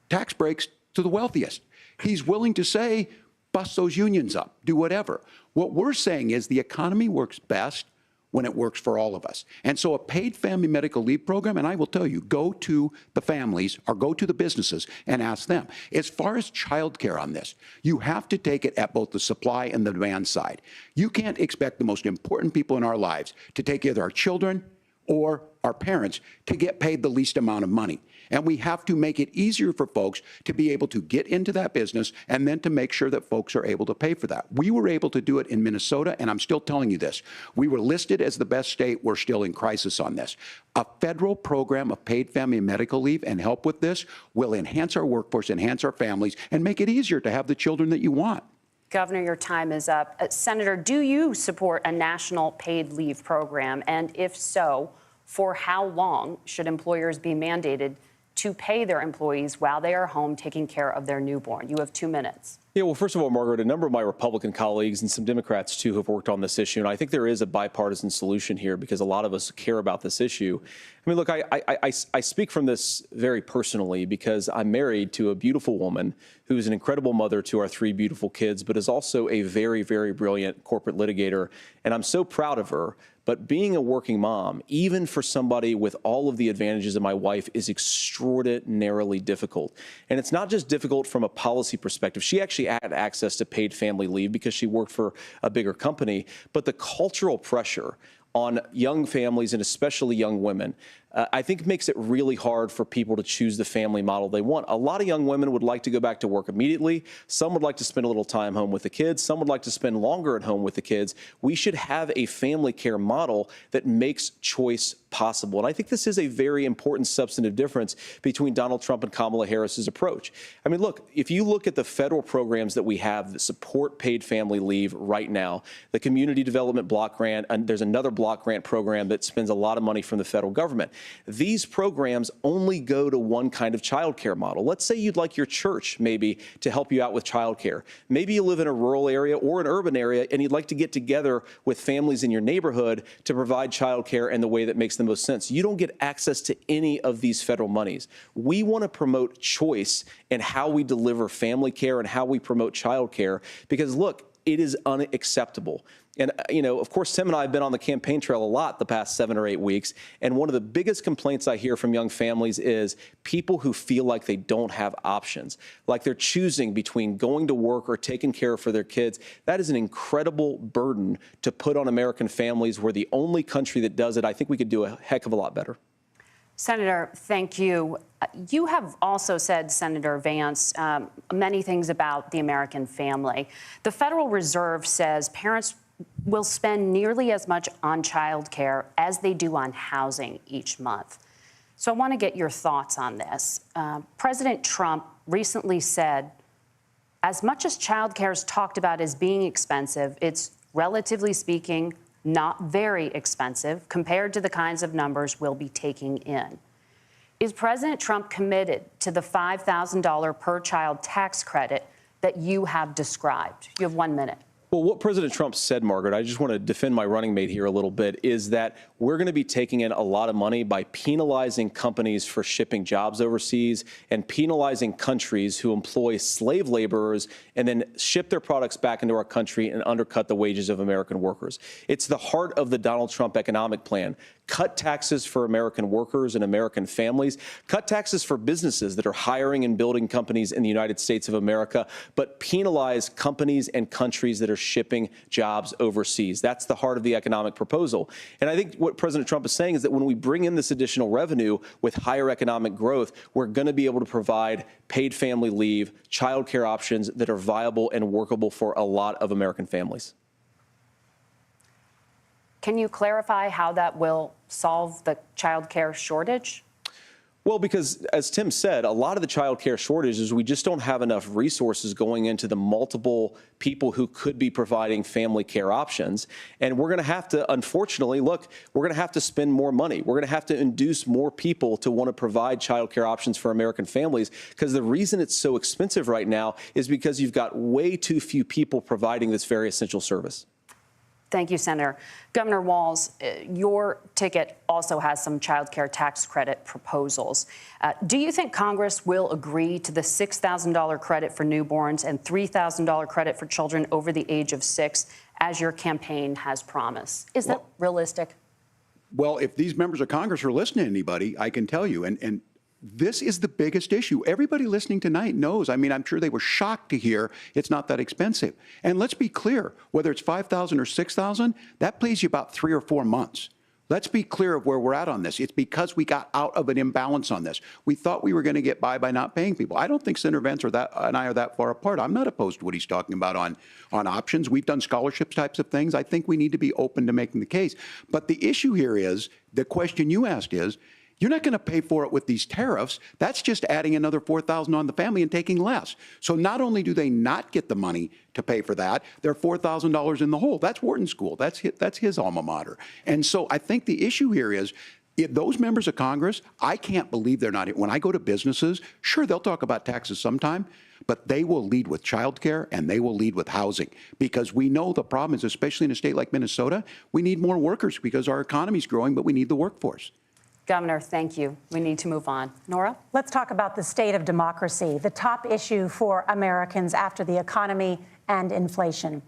tax breaks to the wealthiest. He's willing to say, bust those unions up, do whatever. What we're saying is the economy works best when it works for all of us. And so a paid family medical leave program, and I will tell you, go to the families or go to the businesses and ask them. As far as childcare on this, you have to take it at both the supply and the demand side. You can't expect the most important people in our lives to take either our children or our parents to get paid the least amount of money. And we have to make it easier for folks to be able to get into that business and then to make sure that folks are able to pay for that. We were able to do it in Minnesota, and I'm still telling you this. We were listed as the best state. We're still in crisis on this. A federal program of paid family and medical leave and help with this will enhance our workforce, enhance our families, and make it easier to have the children that you want. Governor, your time is up. Senator, do you support a national paid leave program? And if so, for how long should employers be mandated to pay their employees while they are home taking care of their newborn? You have 2 minutes. Yeah, well, first of all, Margaret, a number of my Republican colleagues and some Democrats, too, have worked on this issue. And I think there is a bipartisan solution here because a lot of us care about this issue. I mean, look, I speak from this very personally because I'm married to a beautiful woman who is an incredible mother to our 3 beautiful kids, but is also a very, very brilliant corporate litigator. And I'm so proud of her. But being a working mom, even for somebody with all of the advantages of my wife, is extraordinarily difficult. And it's not just difficult from a policy perspective. She actually had access to paid family leave because she worked for a bigger company. But the cultural pressure on young families and especially young women, I think makes it really hard for people to choose the family model they want. A lot of young women would like to go back to work immediately. Some would like to spend a little time home with the kids. Some would like to spend longer at home with the kids. We should have a family care model that makes choice possible. And I think this is a very important substantive difference between Donald Trump and Kamala Harris's approach. I mean, look, if you look at the federal programs that we have that support paid family leave right now, the Community Development Block Grant, and there's another block grant program that spends a lot of money from the federal government. These programs only go to one kind of child care model. Let's say you'd like your church maybe to help you out with child care. Maybe you live in a rural area or an urban area and you'd like to get together with families in your neighborhood to provide child care in the way that makes the most sense. You don't get access to any of these federal monies. We want to promote choice in how we deliver family care and how we promote child care because, look, it is unacceptable. And, you know, of course, Tim and I have been on the campaign trail a lot the past 7 or 8 weeks. And one of the biggest complaints I hear from young families is people who feel like they don't have options, like they're choosing between going to work or taking care for their kids. That is an incredible burden to put on American families. We're the only country that does it. I think we could do a heck of a lot better. Senator, thank you. You have also said, Senator Vance, many things about the American family. The Federal Reserve says parents will spend nearly as much on child care as they do on housing each month. So I want to get your thoughts on this. President Trump recently said, as much as child care is talked about as being expensive, it's relatively speaking not very expensive compared to the kinds of numbers we'll be taking in. Is President Trump committed to the $5,000 per child tax credit that you have described? You have 1 minute. Well, what President Trump said, Margaret, I just want to defend my running mate here a little bit, is that we're going to be taking in a lot of money by penalizing companies for shipping jobs overseas and penalizing countries who employ slave laborers and then ship their products back into our country and undercut the wages of American workers. It's the heart of the Donald Trump economic plan. Cut taxes for American workers and American families. Cut taxes for businesses that are hiring and building companies in the United States of America, but penalize companies and countries that are shipping jobs overseas. That's the heart of the economic proposal. And I think what President Trump is saying is that when we bring in this additional revenue with higher economic growth, we're going to be able to provide paid family leave, child care options that are viable and workable for a lot of American families. Can you clarify how that will solve the child care shortage? Well, because as Tim said, a lot of the child care shortage is we just don't have enough resources going into the multiple people who could be providing family care options. And we're going to have to, unfortunately, look, we're going to have to spend more money. We're going to have to induce more people to want to provide child care options for American families, because the reason it's so expensive right now is because you've got way too few people providing this very essential service. Thank you, Senator. Governor Walz, your ticket also has some child care tax credit proposals. Do you think Congress will agree to the $6,000 credit for newborns and $3,000 credit for children over the age of 6, as your campaign has promised? Is that realistic? Well, if these members of Congress are listening to anybody, I can tell you, and this is the biggest issue. Everybody listening tonight knows. I mean, I'm sure they were shocked to hear it's not that expensive. And let's be clear, whether it's $5,000 or $6,000, that pays you about 3 or 4 months. Let's be clear of where we're at on this. It's because we got out of an imbalance on this. We thought we were going to get by not paying people. I don't think Senator Vance and I are that far apart. I'm not opposed to what he's talking about on options. We've done scholarships types of things. I think we need to be open to making the case. But the issue here is, the question you asked is, you're not going to pay for it with these tariffs. That's just adding another $4,000 on the family and taking less. So not only do they not get the money to pay for that, they're $4,000 in the hole. That's Wharton School. That's his alma mater. And so I think the issue here is, if those members of Congress, I can't believe they're not. When I go to businesses, sure, they'll talk about taxes sometime, but they will lead with childcare and they will lead with housing, because we know the problem is, especially in a state like Minnesota, we need more workers because our economy's growing, but we need the workforce. Governor, thank you. We need to move on. Nora? Let's talk about the state of democracy, the top issue for Americans after the economy and inflation.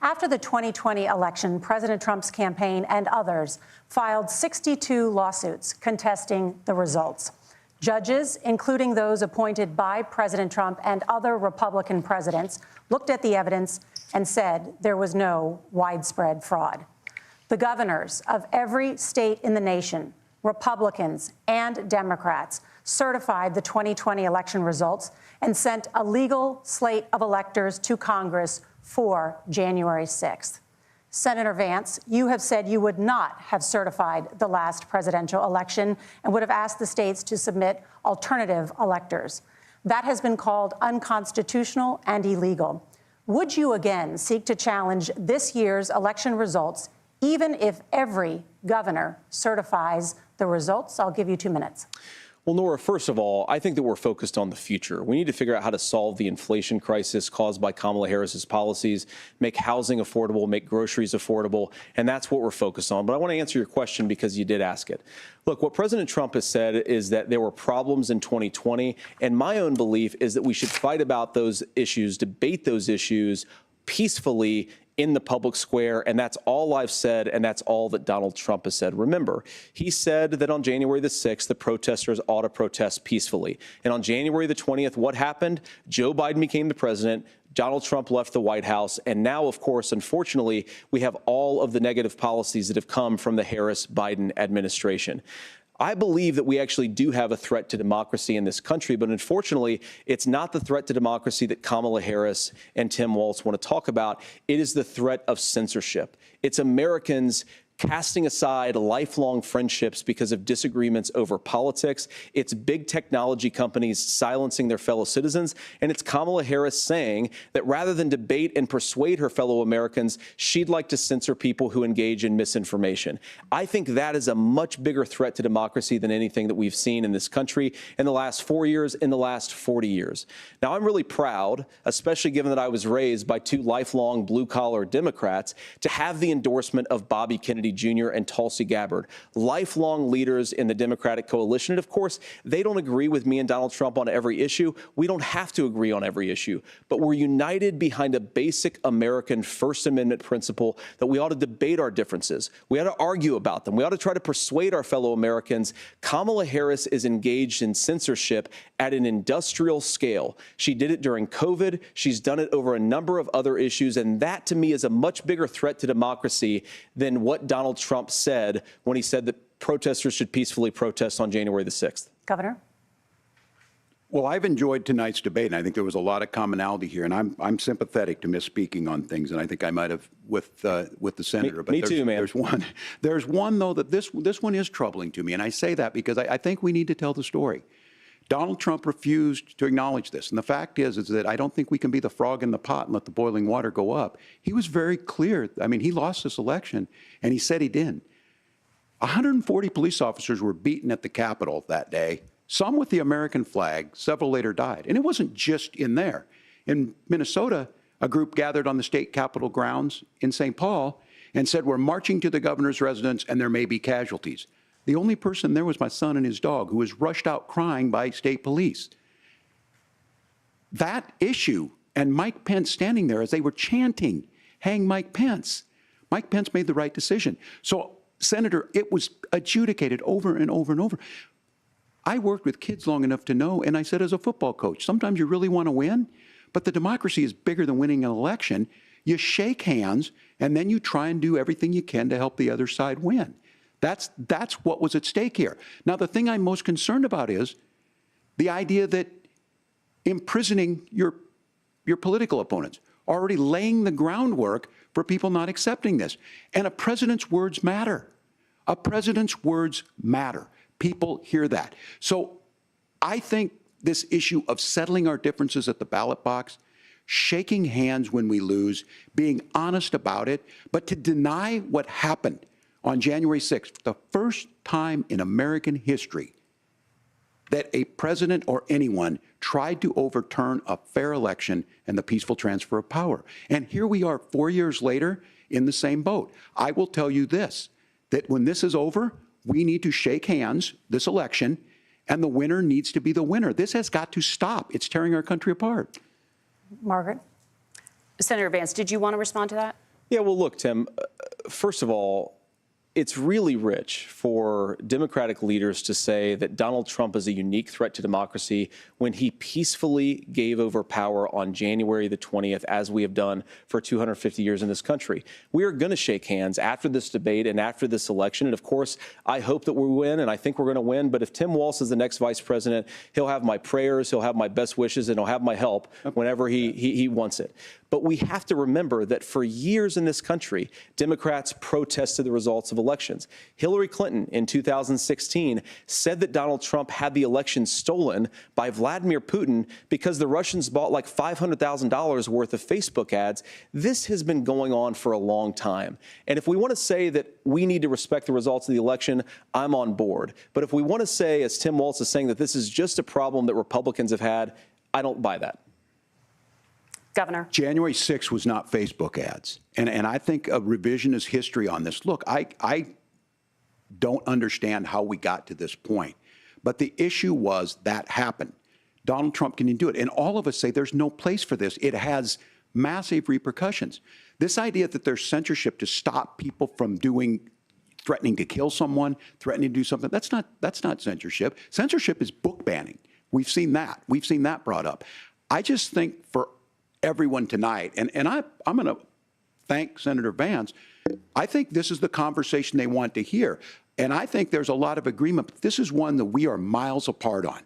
After the 2020 election, President Trump's campaign and others filed 62 lawsuits contesting the results. Judges, including those appointed by President Trump and other Republican presidents, looked at the evidence and said there was no widespread fraud. The governors of every state in the nation, Republicans and Democrats, certified the 2020 election results and sent a legal slate of electors to Congress for January 6th. Senator Vance, you have said you would not have certified the last presidential election and would have asked the states to submit alternative electors. That has been called unconstitutional and illegal. Would you again seek to challenge this year's election results, even if every governor certifies the results? I'll give you 2 minutes. Well, Nora, first of all, I think that we're focused on the future. We need to figure out how to solve the inflation crisis caused by Kamala Harris's policies, make housing affordable, make groceries affordable, and that's what we're focused on. But I want to answer your question because you did ask it. Look, what President Trump has said is that there were problems in 2020, and my own belief is that we should fight about those issues, debate those issues peacefully in the public square, and that's all I've said, and that's all that Donald Trump has said. Remember, he said that on January the 6th, the protesters ought to protest peacefully. And on January the 20th, what happened? Joe Biden became the president. Donald Trump left the White House. And now, of course, unfortunately, we have all of the negative policies that have come from the Harris-Biden administration. I believe that we actually do have a threat to democracy in this country, but unfortunately, it's not the threat to democracy that Kamala Harris and Tim Walz want to talk about. It is the threat of censorship. It's Americans casting aside lifelong friendships because of disagreements over politics. It's big technology companies silencing their fellow citizens. And it's Kamala Harris saying that rather than debate and persuade her fellow Americans, she'd like to censor people who engage in misinformation. I think that is a much bigger threat to democracy than anything that we've seen in this country in the last 4 years, in the last 40 years. Now, I'm really proud, especially given that I was raised by 2 lifelong blue-collar Democrats, to have the endorsement of Bobby Kennedy Kennedy Jr. and Tulsi Gabbard, lifelong leaders in the Democratic coalition. And of course, they don't agree with me and Donald Trump on every issue. We don't have to agree on every issue, but we're united behind a basic American First Amendment principle that we ought to debate our differences. We ought to argue about them. We ought to try to persuade our fellow Americans. Kamala Harris is engaged in censorship at an industrial scale. She did it during COVID. She's done it over a number of other issues. And that, to me, is a much bigger threat to democracy than what Donald Trump said when he said that protesters should peacefully protest on January the 6th. Governor? Well, I've enjoyed tonight's debate, and I think there was a lot of commonality here. And I'm sympathetic to misspeaking on things, and I think I might have with the senator. Me too, man. There's one though that this one is troubling to me, and I say that because I think we need to tell the story. Donald Trump refused to acknowledge this, and the fact is that I don't think we can be the frog in the pot and let the boiling water go up. He was very clear. I mean, he lost this election, and he said he didn't. 140 police officers were beaten at the Capitol that day. Some with the American flag, several later died. And it wasn't just in there. In Minnesota, a group gathered on the state capitol grounds in St. Paul and said, we're marching to the governor's residence and there may be casualties. The only person there was my son and his dog, who was rushed out crying by state police. That issue, and Mike Pence standing there as they were chanting, hang Mike Pence. Mike Pence made the right decision. So, Senator, it was adjudicated over and over and over. I worked with kids long enough to know, and I said as a football coach, sometimes you really want to win, but the democracy is bigger than winning an election. You shake hands, and then you try and do everything you can to help the other side win. That's what was at stake here. Now, the thing I'm most concerned about is the idea that imprisoning your political opponents, already laying the groundwork for people not accepting this. And a president's words matter. A president's words matter. People hear that. So I think this issue of settling our differences at the ballot box, shaking hands when we lose, being honest about it, but to deny what happened on January 6th, the first time in American history that a president or anyone tried to overturn a fair election and the peaceful transfer of power. And here we are 4 years later in the same boat. I will tell you this, that when this is over, we need to shake hands this election, and the winner needs to be the winner. This has got to stop. It's tearing our country apart. Margaret? Senator Vance, did you want to respond to that? Yeah, well, look, Tim, first of all, it's really rich for Democratic leaders to say that Donald Trump is a unique threat to democracy when he peacefully gave over power on January the 20th, as we have done for 250 years in this country. We are going to shake hands after this debate and after this election. And of course, I hope that we win, and I think we're going to win. But if Tim Walz is the next vice president, he'll have my prayers, he'll have my best wishes, and he'll have my help whenever he wants it. But we have to remember that for years in this country, Democrats protested the results of elections. Hillary Clinton in 2016 said that Donald Trump had the election stolen by Vladimir Putin because the Russians bought like $500,000 worth of Facebook ads. This has been going on for a long time. And if we want to say that we need to respect the results of the election, I'm on board. But if we want to say, as Tim Walz is saying, that this is just a problem that Republicans have had, I don't buy that. Governor. January 6th was not Facebook ads. And I think a revisionist history on this. Look, I don't understand how we got to this point. But the issue was that happened. Donald Trump can do it. And all of us say there's no place for this. It has massive repercussions. This idea that there's censorship to stop people from threatening to kill someone, threatening to do something, that's not censorship. Censorship is book banning. We've seen that. We've seen that brought up. I just think for everyone tonight, and I'm going to thank Senator Vance. I think this is the conversation they want to hear. And I think there's a lot of agreement, but this is one that we are miles apart on.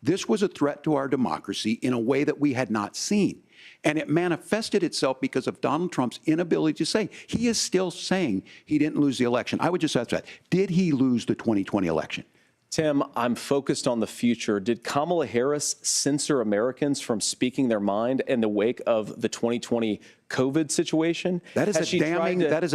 This was a threat to our democracy in a way that we had not seen. And it manifested itself because of Donald Trump's inability to say. He is still saying he didn't lose the election. I would just ask that. Did he lose the 2020 election? Tim, I'm focused on the future. Did Kamala Harris censor Americans from speaking their mind in the wake of the 2020 COVID situation? That is a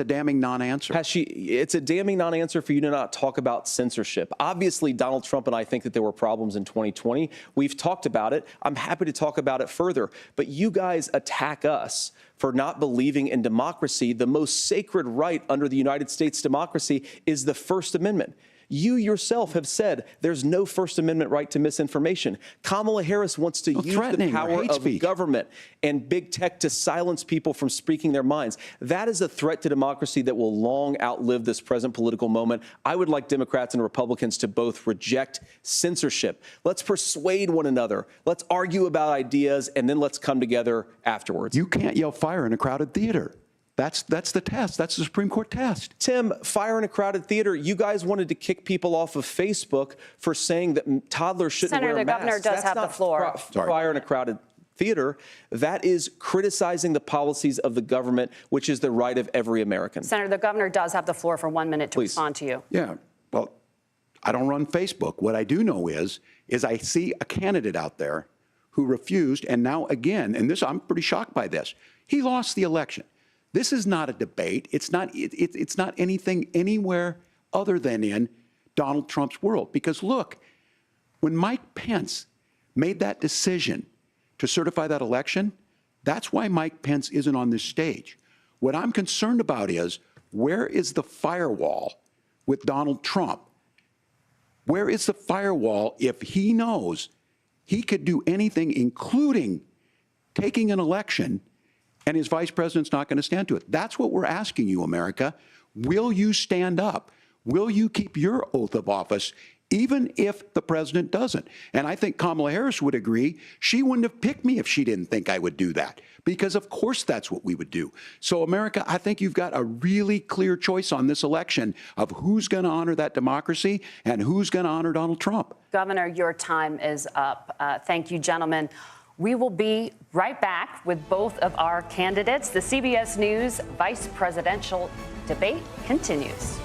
damning non-answer. It's a damning non-answer for you to not talk about censorship. Obviously, Donald Trump and I think that there were problems in 2020. We've talked about it. I'm happy to talk about it further. But you guys attack us for not believing in democracy. The most sacred right under the United States democracy is the First Amendment. You yourself have said there's no First Amendment right to misinformation. Kamala Harris wants to use the power of government and big tech to silence people from speaking their minds. That is a threat to democracy that will long outlive this present political moment. I would like Democrats and Republicans to both reject censorship. Let's persuade one another. Let's argue about ideas, and then let's come together afterwards. You can't yell fire in a crowded theater. That's the test. That's the Supreme Court test. Tim, fire in a crowded theater. You guys wanted to kick people off of Facebook for saying that toddlers shouldn't wear masks. Senator, the governor does have the floor. Fire in a crowded theater. That is criticizing the policies of the government, which is the right of every American. Senator, the governor does have the floor for 1 minute to respond to you. Yeah. Well, I don't run Facebook. What I do know is I see a candidate out there who refused, and now again, and this, I'm pretty shocked by this. He lost the election. This is not a debate. It's not anything anywhere other than in Donald Trump's world. Because look, when Mike Pence made that decision to certify that election, that's why Mike Pence isn't on this stage. What I'm concerned about is, where is the firewall with Donald Trump? Where is the firewall if he knows he could do anything, including taking an election, and his vice president's not going to stand to it? That's what we're asking you, America. Will you stand up? Will you keep your oath of office, even if the president doesn't? And I think Kamala Harris would agree. She wouldn't have picked me if she didn't think I would do that, because of course that's what we would do. So, America, I think you've got a really clear choice on this election of who's going to honor that democracy and who's going to honor Donald Trump. Governor, your time is up. Thank you, gentlemen. We will be right back with both of our candidates. The CBS News vice presidential debate continues.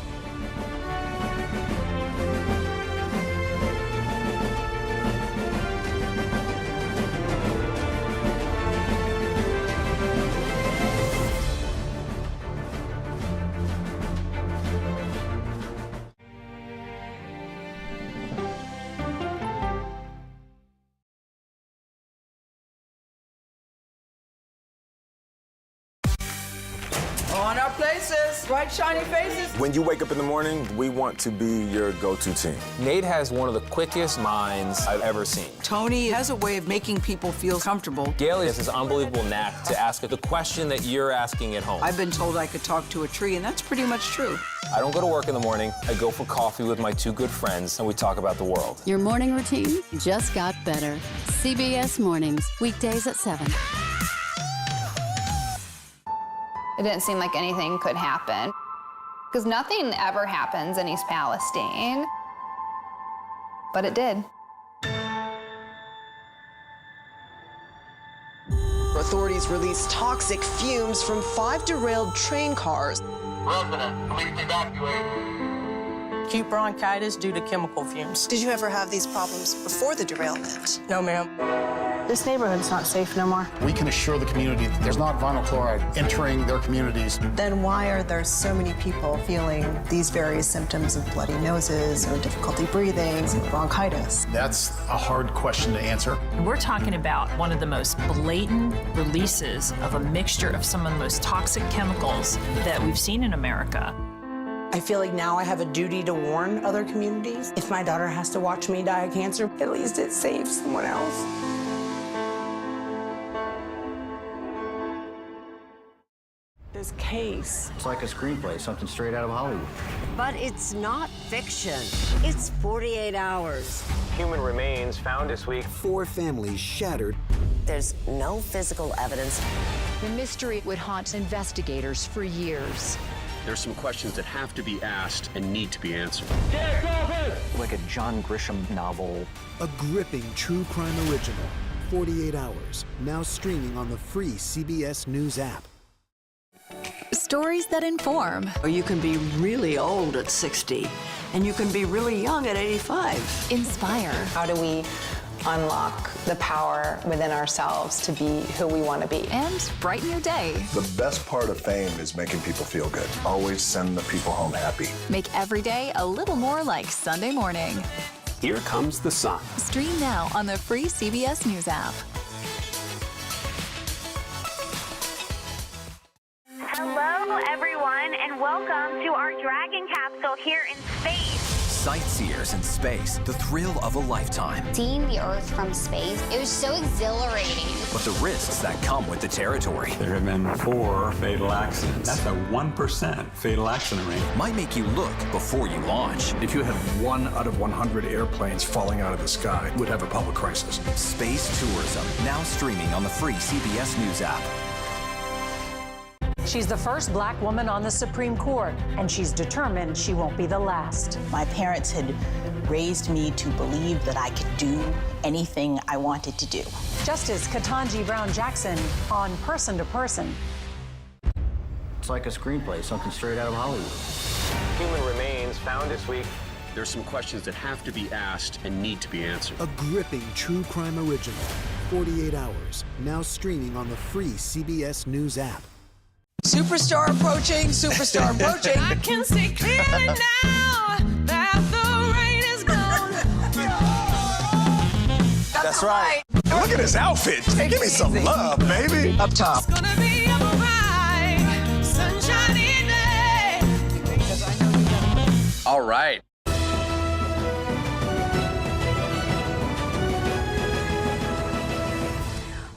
On our places, bright, shiny faces. When you wake up in the morning, we want to be your go-to team. Nate has one of the quickest minds I've ever seen. Tony has a way of making people feel comfortable. Gail has this unbelievable knack to ask the question that you're asking at home. I've been told I could talk to a tree, and that's pretty much true. I don't go to work in the morning. I go for coffee with my two good friends, and we talk about the world. Your morning routine just got better. CBS Mornings, weekdays at 7. It didn't seem like anything could happen, because nothing ever happens in East Palestine. But it did. Authorities released toxic fumes from 5 derailed train cars. Resident, please evacuate. Acute bronchitis due to chemical fumes. Did you ever have these problems before the derailment? No, ma'am. This neighborhood's not safe no more. We can assure the community that there's not vinyl chloride entering their communities. Then why are there so many people feeling these various symptoms of bloody noses or difficulty breathing, bronchitis? That's a hard question to answer. We're talking about one of the most blatant releases of a mixture of some of the most toxic chemicals that we've seen in America. I feel like now I have a duty to warn other communities. If my daughter has to watch me die of cancer, at least it saves someone else. This case. It's like a screenplay, something straight out of Hollywood. But it's not fiction. It's 48 hours. Human remains found this week. 4 families shattered. There's no physical evidence. The mystery would haunt investigators for years. There's some questions that have to be asked and need to be answered. Like a John Grisham novel. A gripping true crime original. 48 hours. Now streaming on the free CBS News app. Stories that inform. You can be really old at 60, and you can be really young at 85. Inspire. How do we unlock the power within ourselves to be who we want to be? And brighten your day. The best part of fame is making people feel good. Always send the people home happy. Make every day a little more like Sunday morning. Here comes the sun. Stream now on the free CBS News app. Hello, everyone, and welcome to our Dragon capsule here in space. Sightseers in space, the thrill of a lifetime. Seeing the Earth from space, it was so exhilarating. But the risks that come with the territory. There have been 4 fatal accidents. That's a 1% fatal accident rate. Might make you look before you launch. If you had 1 out of 100 airplanes falling out of the sky, we'd have a public crisis. Space tourism, now streaming on the free CBS News app. She's the first black woman on the Supreme Court, and she's determined she won't be the last. My parents had raised me to believe that I could do anything I wanted to do. Justice Ketanji Brown Jackson on Person to Person. It's like a screenplay, something straight out of Hollywood. Human remains found this week. There's some questions that have to be asked and need to be answered. A gripping true crime original, 48 Hours, now streaming on the free CBS News app. Superstar approaching, superstar approaching. I can see clearly now that the rain is gone. That's right. Look at his outfit. Give me some love, baby. Up top. It's gonna be a bright, sunshiny day. All right.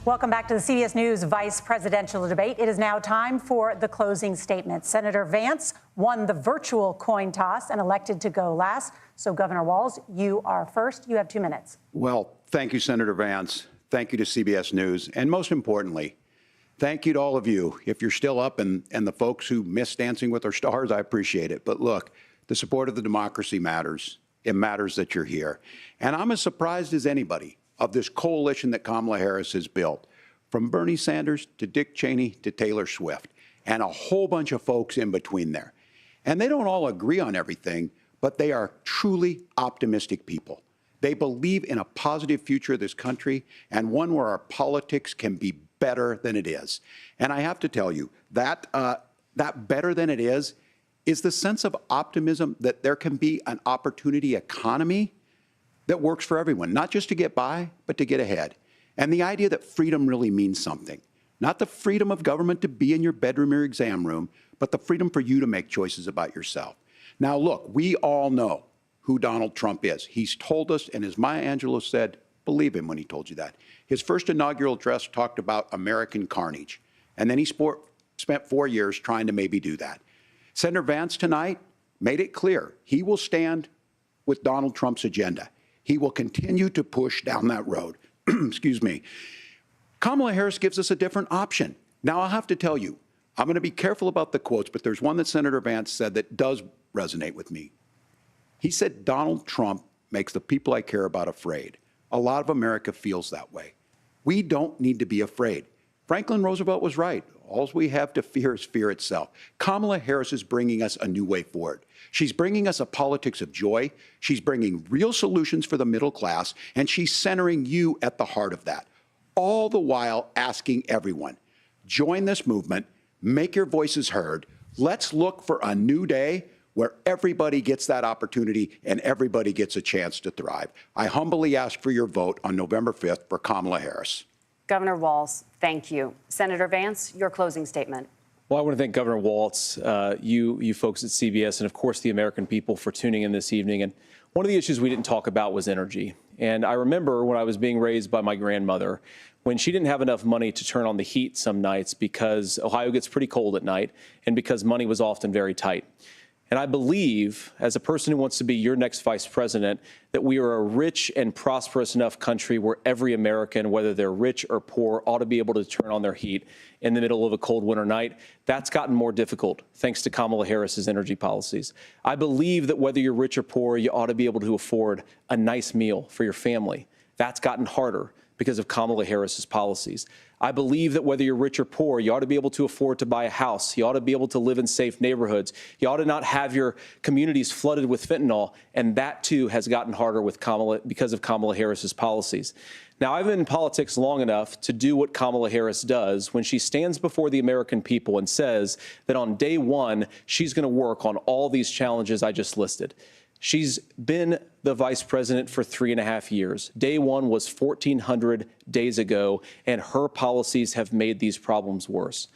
Welcome back to the CBS News Vice Presidential Debate. It is now time for the closing statement. Senator Vance won the virtual coin toss and elected to go last. So, Governor Walz, you are first. You have 2 minutes. Well, thank you, Senator Vance. Thank you to CBS News. And most importantly, thank you to all of you. If you're still up and the folks who miss Dancing with Our Stars, I appreciate it. But look, the support of the democracy matters. It matters that you're here. And I'm as surprised as anybody of this coalition that Kamala Harris has built, from Bernie Sanders to Dick Cheney to Taylor Swift, and a whole bunch of folks in between there. And they don't all agree on everything, but they are truly optimistic people. They believe in a positive future of this country and one where our politics can be better than it is. And I have to tell you, that better than it is the sense of optimism that there can be an opportunity economy that works for everyone, not just to get by, but to get ahead. And the idea that freedom really means something. Not the freedom of government to be in your bedroom or exam room, but the freedom for you to make choices about yourself. Now, look, we all know who Donald Trump is. He's told us, and as Maya Angelou said, believe him when he told you that. His first inaugural address talked about American carnage. And then he spent 4 years trying to maybe do that. Senator Vance tonight made it clear he will stand with Donald Trump's agenda. He will continue to push down that road. Excuse me. Kamala Harris gives us a different option. Now, I'll have to tell you, I'm going to be careful about the quotes, but there's one that Senator Vance said that does resonate with me. He said, Donald Trump makes the people I care about afraid. A lot of America feels that way. We don't need to be afraid. Franklin Roosevelt was right. All we have to fear is fear itself. Kamala Harris is bringing us a new way forward. She's bringing us a politics of joy. She's bringing real solutions for the middle class, and she's centering you at the heart of that. All the while asking everyone, join this movement, make your voices heard. Let's look for a new day where everybody gets that opportunity and everybody gets a chance to thrive. I humbly ask for your vote on November 5th for Kamala Harris. Governor Walz, thank you. Senator Vance, your closing statement. Well, I want to thank Governor Walz, you folks at CBS, and of course the American people for tuning in this evening. And one of the issues we didn't talk about was energy. And I remember when I was being raised by my grandmother, when she didn't have enough money to turn on the heat some nights because Ohio gets pretty cold at night and because money was often very tight. And I believe, as a person who wants to be your next vice president, that we are a rich and prosperous enough country where every American, whether they're rich or poor, ought to be able to turn on their heat in the middle of a cold winter night. That's gotten more difficult thanks to Kamala Harris's energy policies. I believe that whether you're rich or poor, you ought to be able to afford a nice meal for your family. That's gotten harder because of Kamala Harris's policies. I believe that whether you're rich or poor, you ought to be able to afford to buy a house. You ought to be able to live in safe neighborhoods. You ought to not have your communities flooded with fentanyl. And that, too, has gotten harder with because of Kamala Harris's policies. Now, I've been in politics long enough to do what Kamala Harris does when she stands before the American people and says that on day one, she's going to work on all these challenges I just listed. She's been the vice president for 3.5 years. Day one was 1,400 days ago, and her policies have made these problems worse.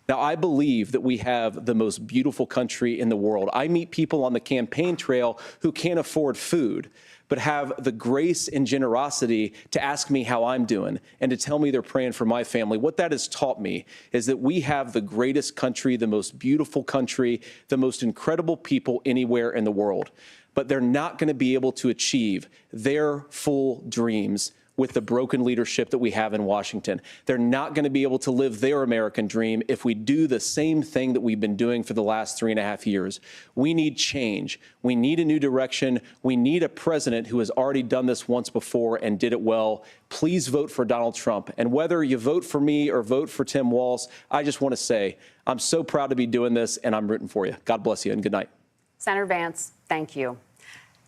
Now, I believe that we have the most beautiful country in the world. I meet people on the campaign trail who can't afford food, but have the grace and generosity to ask me how I'm doing and to tell me they're praying for my family. What that has taught me is that we have the greatest country, the most beautiful country, the most incredible people anywhere in the world. But they're not going to be able to achieve their full dreams with the broken leadership that we have in Washington. They're not going to be able to live their American dream if we do the same thing that we've been doing for the last 3.5 years. We need change. We need a new direction. We need a president who has already done this once before and did it well. Please vote for Donald Trump. And whether you vote for me or vote for Tim Walz, I just want to say I'm so proud to be doing this, and I'm rooting for you. God bless you, and good night. Senator Vance, thank you.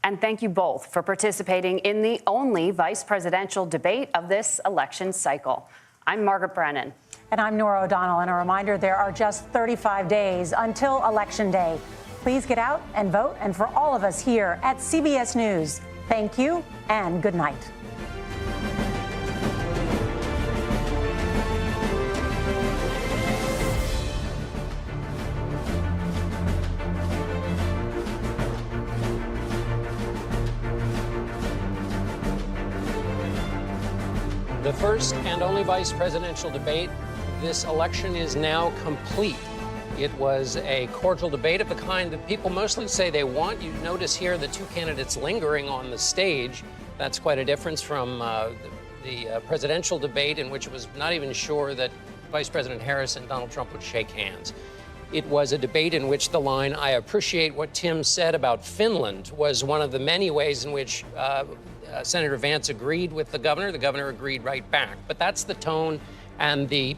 And thank you both for participating in the only vice presidential debate of this election cycle. I'm Margaret Brennan. And I'm Nora O'Donnell. And a reminder, there are just 35 days until Election Day. Please get out and vote. And for all of us here at CBS News, thank you and good night. The first and only vice presidential debate. This election is now complete. It was a cordial debate of the kind that people mostly say they want. You notice here the two candidates lingering on the stage. That's quite a difference from the presidential debate, in which it was not even sure that Vice President Harris and Donald Trump would shake hands. It was a debate in which the line, "I appreciate what Tim said about Finland," was one of the many ways in which Senator Vance agreed with the governor. The governor agreed right back. But that's the tone and the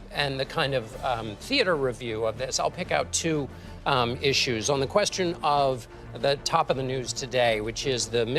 kind of theater review of this. I'll pick out two issues. On the question of the top of the news today, which is the middle